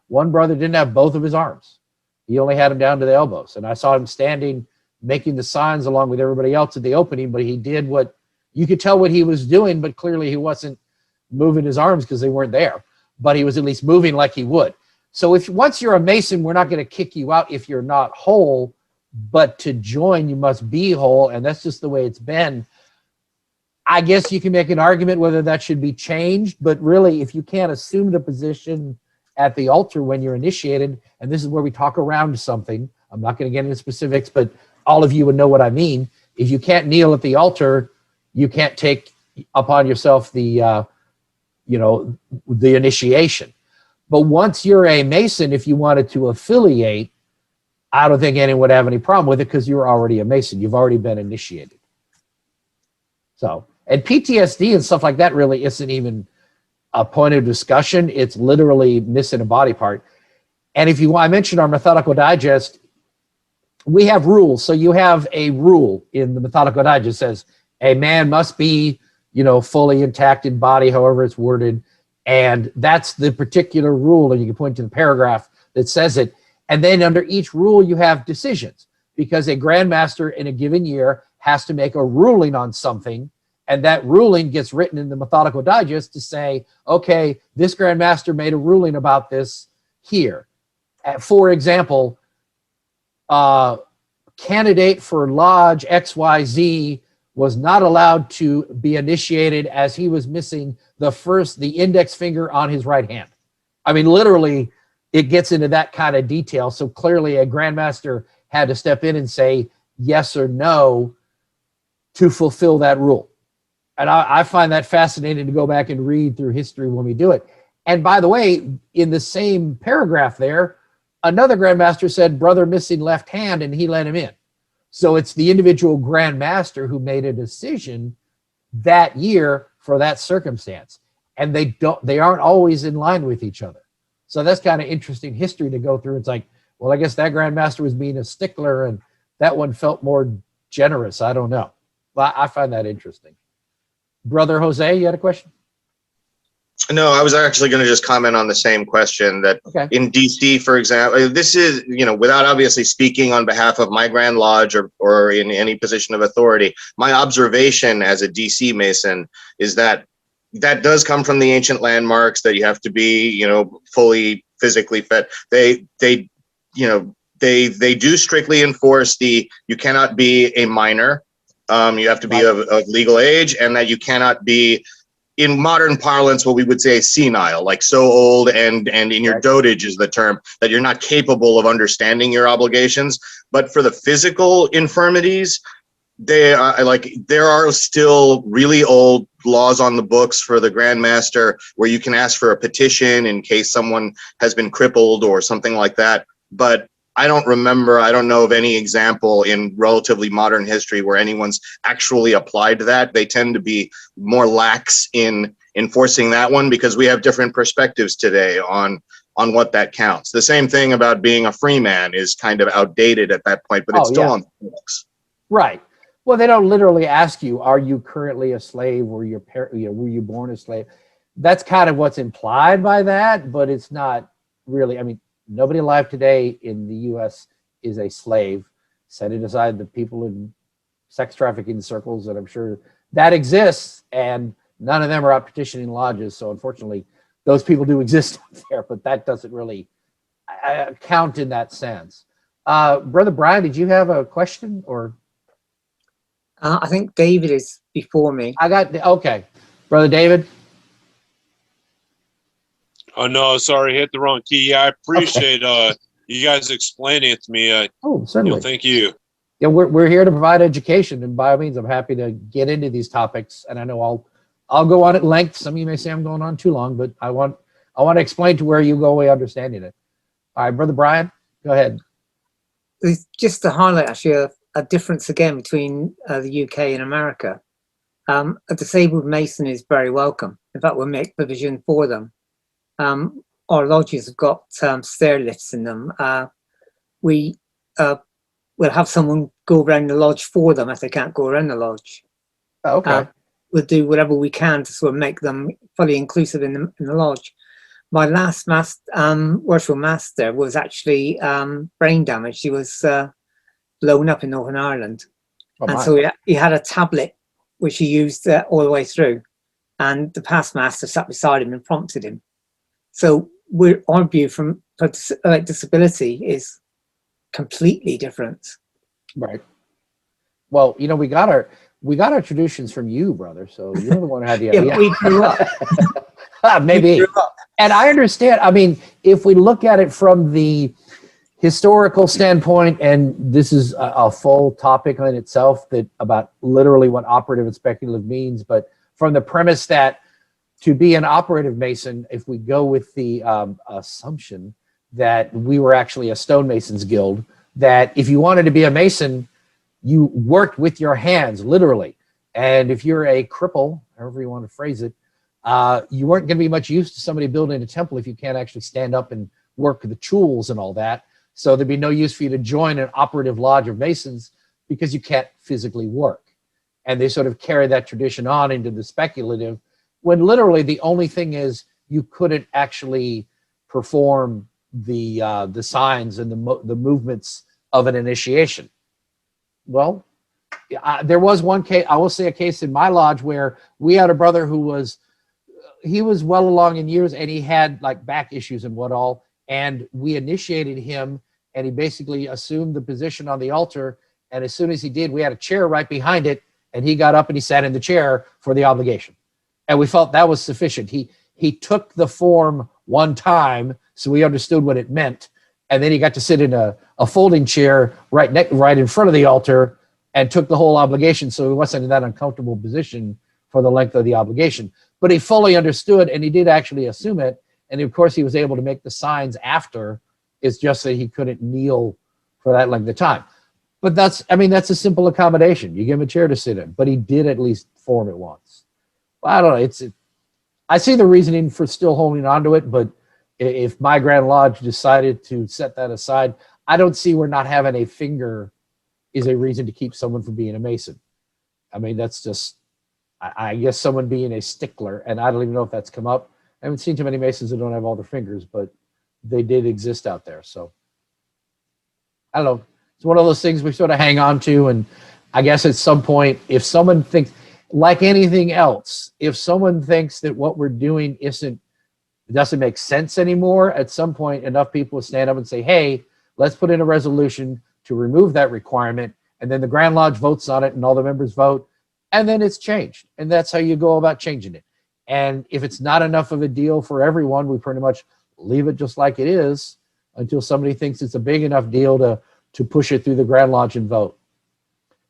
one brother didn't have both of his arms. He only had them down to the elbows. And I saw him standing, making the signs along with everybody else at the opening, but he did what you could tell what he was doing, but clearly he wasn't moving his arms because they weren't there, but he was at least moving like he would. So once you're a Mason, we're not going to kick you out if you're not whole, but to join, you must be whole. And that's just the way it's been. I guess you can make an argument whether that should be changed, but really, if you can't assume the position at the altar when you're initiated, and this is where we talk around something, I'm not going to get into specifics, but all of you would know what I mean. If you can't kneel at the altar, you can't take upon yourself the initiation. But once you're a Mason, if you wanted to affiliate, I don't think anyone would have any problem with it, because you're already a Mason. You've already been initiated. So, and PTSD and stuff like that really isn't even a point of discussion. It's literally missing a body part. And I mentioned our Methodical Digest, we have rules. So you have a rule in the Methodical Digest says a man must be, fully intact in body, however it's worded. And that's the particular rule. And you can point to the paragraph that says it. And then under each rule, you have decisions, because a grandmaster in a given year has to make a ruling on something. And that ruling gets written in the Methodical Digest to say, okay, this grandmaster made a ruling about this here. For example, candidate for Lodge XYZ was not allowed to be initiated as he was missing the index finger on his right hand. I mean, literally, it gets into that kind of detail. So clearly a grandmaster had to step in and say yes or no to fulfill that rule. And I find that fascinating to go back and read through history when we do it. And by the way, in the same paragraph there, another grandmaster said, brother missing left hand, and he let him in. So it's the individual grandmaster who made a decision that year for that circumstance. And they aren't always in line with each other. So that's kind of interesting history to go through. It's like, well, I guess that grandmaster was being a stickler and that one felt more generous. I don't know. But I find that interesting. Brother Jose, you had a question? No, I was actually going to just comment on the same question that in DC, for example, this is, without obviously speaking on behalf of my Grand Lodge or in any position of authority, my observation as a DC Mason is that does come from the ancient landmarks, that you have to be, fully physically fit. They do strictly enforce you cannot be a minor. You have to be of legal age, and that you cannot be, in modern parlance, what we would say senile, like so old and in your dotage is the term, that you're not capable of understanding your obligations. But for the physical infirmities, there are still really old laws on the books for the grandmaster where you can ask for a petition in case someone has been crippled or something like that. But I don't know of any example in relatively modern history where anyone's actually applied that. They tend to be more lax in enforcing that one because we have different perspectives today on what that counts. The same thing about being a free man is kind of outdated at that point, but it's still on the books. Right. Well, they don't literally ask you, are you currently a slave, or were you born a slave? That's kind of what's implied by that, but it's not really. I mean, nobody alive today in the U.S. is a slave, setting aside the people in sex trafficking circles, and I'm sure that exists, and none of them are out petitioning lodges. So unfortunately, those people do exist out there, but that doesn't really count in that sense. Brother Brian, did you have a question or? I think David is before me. Okay. Brother David? Oh, no, sorry, hit the wrong key. Yeah, I appreciate you guys explaining it to me. Certainly. Thank you. Yeah, we're here to provide education, and by all means, I'm happy to get into these topics. And I know I'll go on at length. Some of you may say I'm going on too long, but I want to explain to where you go away understanding it. All right, Brother Brian, go ahead. Just to highlight actually a difference again between the UK and America. A disabled Mason is very welcome. In fact, we'll make provision for them. Our lodges have got stair lifts in them. We'll have someone go around the lodge for them if they can't go around the lodge. Okay. We'll do whatever we can to sort of make them fully inclusive in the lodge. My last worshipful master was actually brain damaged. He was blown up in Northern Ireland. And so he had a tablet which he used all the way through. And the past master sat beside him and prompted him. So our view from disability is completely different. Right. Well, we got our traditions from you, brother. So you're the one who had the idea. Yeah, we grew up. Maybe. And I understand. I mean, if we look at it from the historical standpoint, and this is a full topic in itself about literally what operative and speculative means, but from the premise that to be an operative Mason, if we go with the assumption that we were actually a stonemasons guild, that if you wanted to be a Mason, you worked with your hands, literally. And if you're a cripple, however you want to phrase it, you weren't going to be much use to somebody building a temple if you can't actually stand up and work the tools and all that. So there'd be no use for you to join an operative lodge of Masons because you can't physically work. And they sort of carry that tradition on into the speculative, when literally the only thing is you couldn't actually perform the signs and the movements of an initiation. Well, there was one case, I will say a case in my lodge where we had a brother who was, he was well along in years and he had like back issues and what all, and we initiated him and he basically assumed the position on the altar. And as soon as he did, we had a chair right behind it and he got up and he sat in the chair for the obligation. And we felt that was sufficient. He took the form one time, so we understood what it meant. And then he got to sit in a folding chair right in front of the altar and took the whole obligation. So he wasn't in that uncomfortable position for the length of the obligation. But he fully understood and he did actually assume it. And of course he was able to make the signs after. It's just that he couldn't kneel for that length of time. But that's a simple accommodation. You give him a chair to sit in, but he did at least form it once. Well, I don't know. I see the reasoning for still holding on to it, but if my Grand Lodge decided to set that aside, I don't see where not having a finger is a reason to keep someone from being a Mason. I mean, that's just, I guess someone being a stickler, and I don't even know if that's come up. I haven't seen too many Masons that don't have all their fingers, but they did exist out there. So I don't know. It's one of those things we sort of hang on to. And I guess at some point, if someone thinks, like anything else, if someone thinks that what we're doing doesn't make sense anymore, at some point enough people will stand up and say, hey, let's put in a resolution to remove that requirement. And then the Grand Lodge votes on it and all the members vote. And then it's changed. And that's how you go about changing it. And if it's not enough of a deal for everyone, we pretty much leave it just like it is until somebody thinks it's a big enough deal to push it through the Grand Lodge and vote.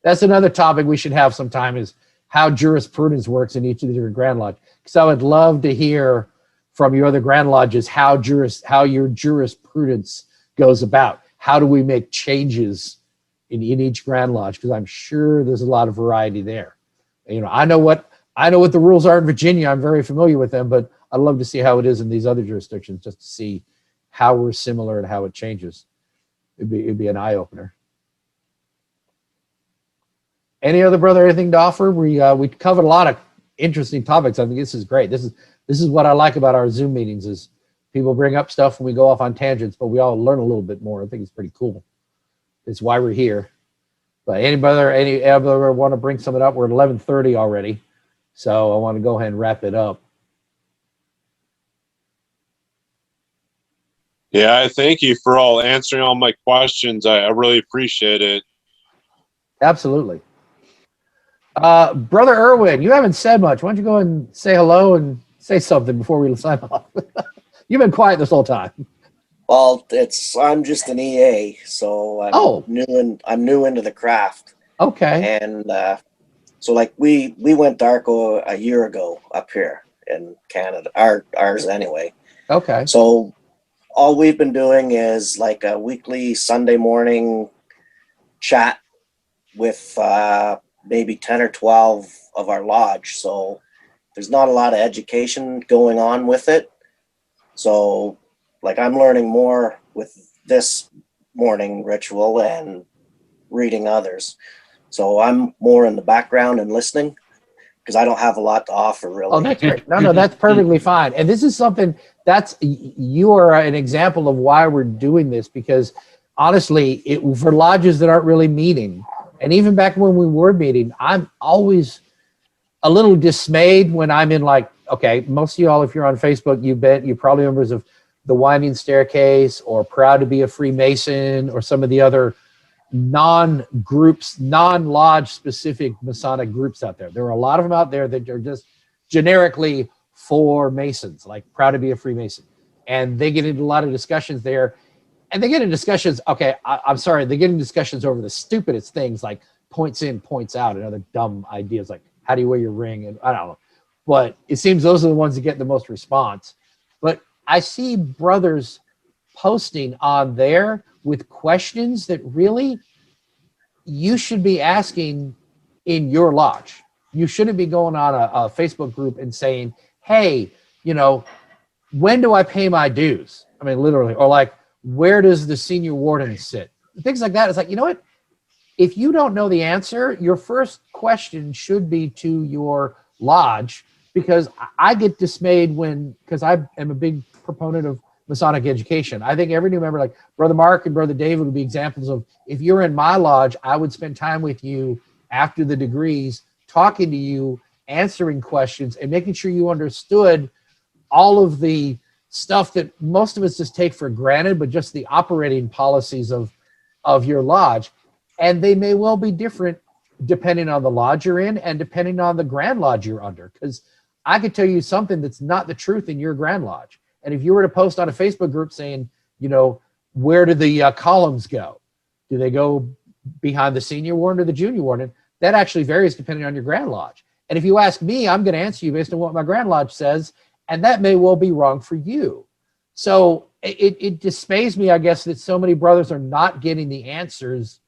That's another topic we should have sometime, is how jurisprudence works in each of the different Grand Lodge. Because I would love to hear from your other Grand Lodges how your jurisprudence goes about. How do we make changes in each Grand Lodge? Because I'm sure there's a lot of variety there. You know, I know what the rules are in Virginia. I'm very familiar with them, but I'd love to see how it is in these other jurisdictions, just to see how we're similar and how it changes. It'd be an eye opener. Any other brother, anything to offer? We covered a lot of interesting topics. I think this is great. This is what I like about our Zoom meetings, is people bring up stuff and we go off on tangents, but we all learn a little bit more. I think it's pretty cool. It's why we're here. But any other want to bring something up? We're at 11:30 already, so I want to go ahead and wrap it up. Yeah, I thank you for answering all my questions. I really appreciate it. Absolutely. Brother Irwin, you haven't said much. Why don't you go and say hello and say something before we sign off? You've been quiet this whole time. Well, I'm just an EA, so I'm new into the craft. Okay. And so like we went Darko a year ago up here in Canada, ours anyway. Okay. So all we've been doing is like a weekly Sunday morning chat with maybe 10 or 12 of our lodge. So there's not a lot of education going on with it. So like I'm learning more with this morning ritual and reading others. So I'm more in the background and listening because I don't have a lot to offer really. Oh, that's great. No, that's perfectly fine. And this is something you are an example of why we're doing this, because honestly, for lodges that aren't really meeting, and even back when we were meeting, I'm always a little dismayed when I'm in like, okay, most of y'all, if you're on Facebook, you're probably members of the Winding Staircase or Proud to be a Freemason or some of the other non-groups, non-lodge specific Masonic groups out there. There are a lot of them out there that are just generically for Masons, like Proud to be a Freemason. And they get into a lot of discussions there. And they get in discussions, okay, I'm sorry, they get in discussions over the stupidest things like points in, points out, and other dumb ideas like how do you wear your ring? And I don't know. But it seems those are the ones that get the most response. But I see brothers posting on there with questions that really you should be asking in your lodge. You shouldn't be going on a Facebook group and saying, hey, when do I pay my dues? I mean, literally, or like, where does the senior warden sit? Things like that. It's like, you know what? If you don't know the answer, your first question should be to your lodge, because I get dismayed because I am a big proponent of Masonic education. I think every new member, like Brother Mark and Brother David, would be examples of, if you're in my lodge, I would spend time with you after the degrees, talking to you, answering questions, and making sure you understood all of the stuff that most of us just take for granted, but just the operating policies of your lodge. And they may well be different depending on the lodge you're in and depending on the Grand Lodge you're under. Because I could tell you something that's not the truth in your Grand Lodge. And if you were to post on a Facebook group saying, you know, where do the columns go? Do they go behind the senior warden or the junior warden? That actually varies depending on your Grand Lodge. And if you ask me, I'm going to answer you based on what my Grand Lodge says, and that may well be wrong for you. So it dismays me, I guess, that so many brothers are not getting the answers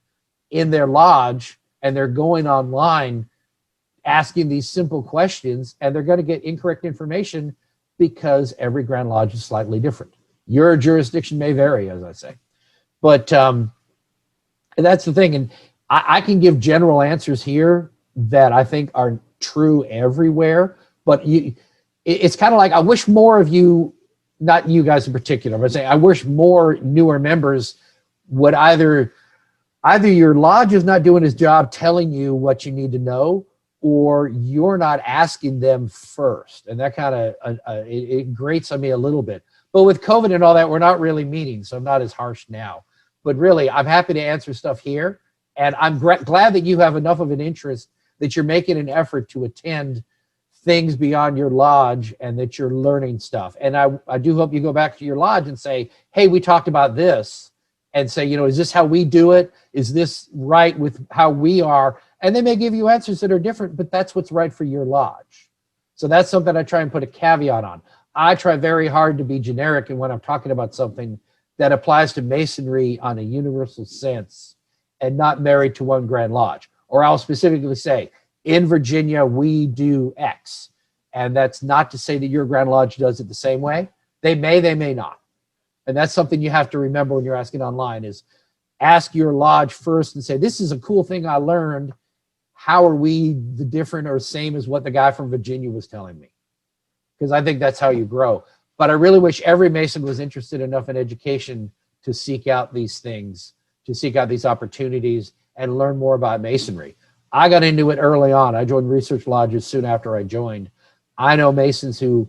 in their lodge, and they're going online asking these simple questions, and they're going to get incorrect information because every Grand Lodge is slightly different. Your jurisdiction may vary, as I say. But and that's the thing. And I can give general answers here that I think are true everywhere. But it's kind of like, I wish more of you, not you guys in particular, but I wish more newer members would either your lodge is not doing its job telling you what you need to know, or you're not asking them first. And that kind of, it grates on me a little bit. But with COVID and all that, we're not really meeting, so I'm not as harsh now. But really, I'm happy to answer stuff here. And I'm glad that you have enough of an interest that you're making an effort to attend things beyond your lodge and that you're learning stuff. And I do hope you go back to your lodge and say, hey, we talked about this. And say, you know, is this how we do it? Is this right with how we are? And they may give you answers that are different, but that's what's right for your lodge. So that's something I try and put a caveat on. I try very hard to be generic, and when I'm talking about something that applies to Masonry on a universal sense and not married to one Grand Lodge. Or I'll specifically say, in Virginia, we do X. And that's not to say that your Grand Lodge does it the same way. They may not. And that's something you have to remember when you're asking online, is ask your lodge first and say, this is a cool thing I learned. How are we the different or same as what the guy from Virginia was telling me? Because I think that's how you grow. But I really wish every Mason was interested enough in education to seek out these things, to seek out these opportunities and learn more about Masonry. I got into it early on. I joined research lodges soon after I joined. I know Masons who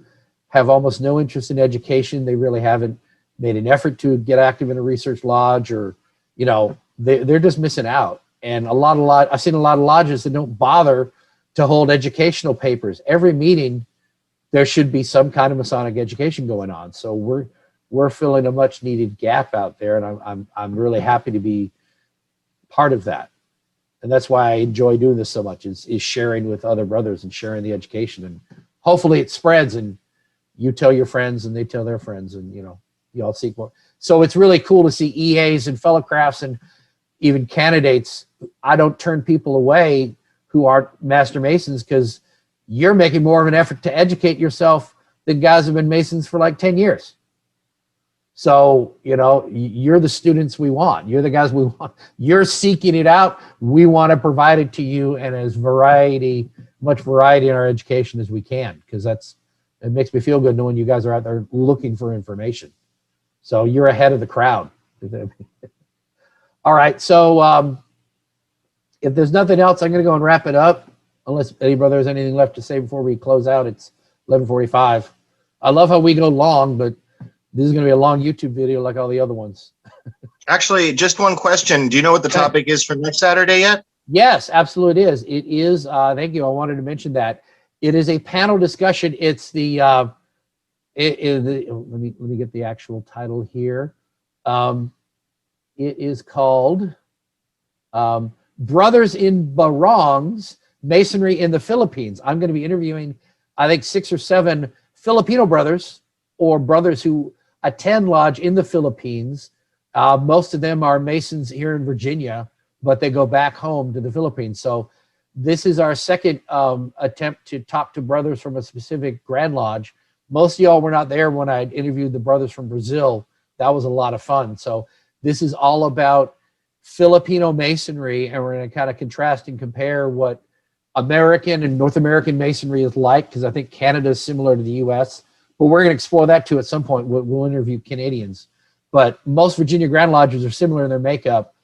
have almost no interest in education. They really haven't made an effort to get active in a research lodge, or, you know, they're just missing out. And I've seen a lot of lodges that don't bother to hold educational papers. Every meeting, there should be some kind of Masonic education going on. So we're filling a much needed gap out there, and I'm really happy to be part of that. And that's why I enjoy doing this so much, is sharing with other brothers and sharing the education. And hopefully it spreads, and you tell your friends and they tell their friends, and, you know, you all seek more. So it's really cool to see EAs and fellow crafts and even candidates. I don't turn people away who aren't Master Masons, because you're making more of an effort to educate yourself than guys who've been Masons for like 10 years. So, you know, you're the students we want. You're the guys we want. You're seeking it out. We want to provide it to you, and as much variety in our education as we can, because it makes me feel good knowing you guys are out there looking for information. So you're ahead of the crowd. All right. So if there's nothing else, I'm going to go and wrap it up. Unless any brother has anything left to say before we close out. It's 11:45. I love how we go long, but this is going to be a long YouTube video like all the other ones. Actually, just one question. Do you know what the topic is for next Saturday yet? Yes, absolutely it is. It is, thank you. I wanted to mention that. It is a panel discussion. It's the, let me get the actual title here. It is called Brothers in Barongs, Masonry in the Philippines. I'm going to be interviewing, I think, 6 or 7 Filipino brothers, or brothers who attend lodge in the Philippines. Most of them are Masons here in Virginia, but they go back home to the Philippines. So this is our second attempt to talk to brothers from a specific Grand Lodge. Most of y'all were not there when I interviewed the brothers from Brazil, that was a lot of fun. So this is all about Filipino masonry, and we're going to kind of contrast and compare what American and North American masonry is like, because I think Canada is similar to the U.S., but we're going to explore that too at some point. We'll interview Canadians. But most Virginia Grand Lodges are similar in their makeup.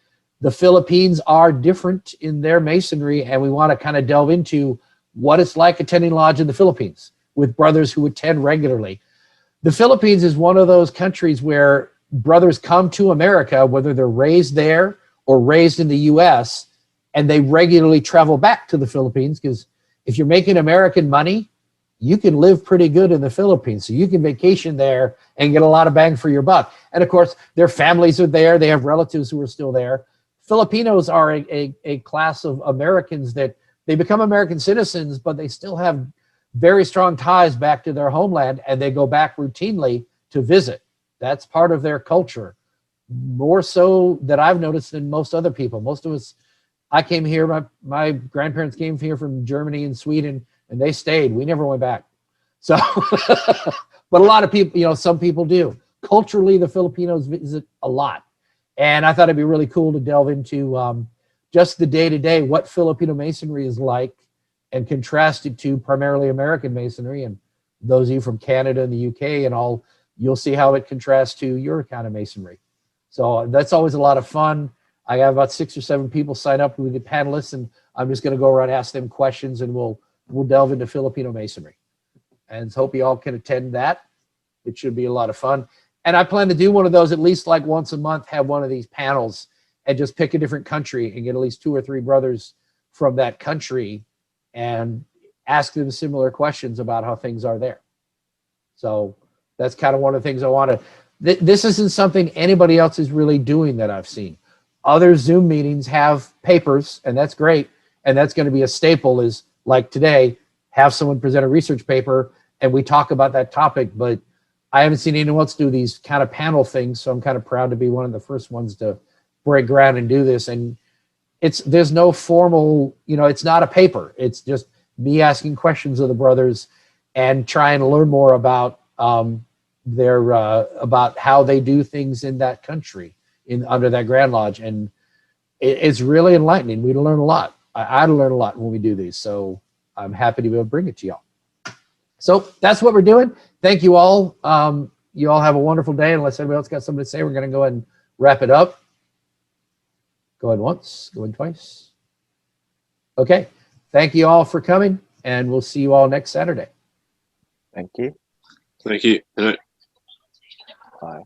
The Philippines are different in their masonry, and we want to kind of delve into what it's like attending lodge in the Philippines with brothers who attend regularly. The Philippines is one of those countries where brothers come to America, whether they're raised there or raised in the U.S., and they regularly travel back to the Philippines, because if you're making American money, you can live pretty good in the Philippines. So you can vacation there and get a lot of bang for your buck. And of course, their families are there. They have relatives who are still there. Filipinos are a class of Americans that they become American citizens, but they still have very strong ties back to their homeland, and they go back routinely to visit. That's part of their culture, more so that I've noticed than most other people. Most of us, I came here, my grandparents came here from Germany and Sweden, and they stayed. We never went back. So, but a lot of people, some people do. Culturally, the Filipinos visit a lot. And I thought it'd be really cool to delve into just the day-to-day, what Filipino masonry is like, and contrast it to primarily American masonry. And those of you from Canada and the UK and all, you'll see how it contrasts to your kind of masonry. So that's always a lot of fun. I got about 6 or 7 people sign up with the panelists, and I'm just going to go around and ask them questions, and we'll delve into Filipino masonry. And hope you all can attend that. It should be a lot of fun. And I plan to do one of those at least like once a month, have one of these panels and just pick a different country and get at least 2 or 3 brothers from that country and ask them similar questions about how things are there. So that's kind of one of the things I want to, this isn't something anybody else is really doing that I've seen. Other Zoom meetings have papers, and that's great. And that's going to be a staple, is like today, have someone present a research paper and we talk about that topic. But I haven't seen anyone else do these kind of panel things. So I'm kind of proud to be one of the first ones to break ground and do this. And there's no formal, it's not a paper. It's just me asking questions of the brothers and trying to learn more about about how they do things in that country, under that Grand Lodge. And it's really enlightening. We learn a lot. I learn a lot when we do these. So I'm happy to be able to bring it to y'all. So that's what we're doing. Thank you all. You all have a wonderful day. Unless anybody else got something to say, we're going to go ahead and wrap it up. Going once, going twice. Okay. Thank you all for coming, and we'll see you all next Saturday. Thank you. Thank you. Good night. Bye.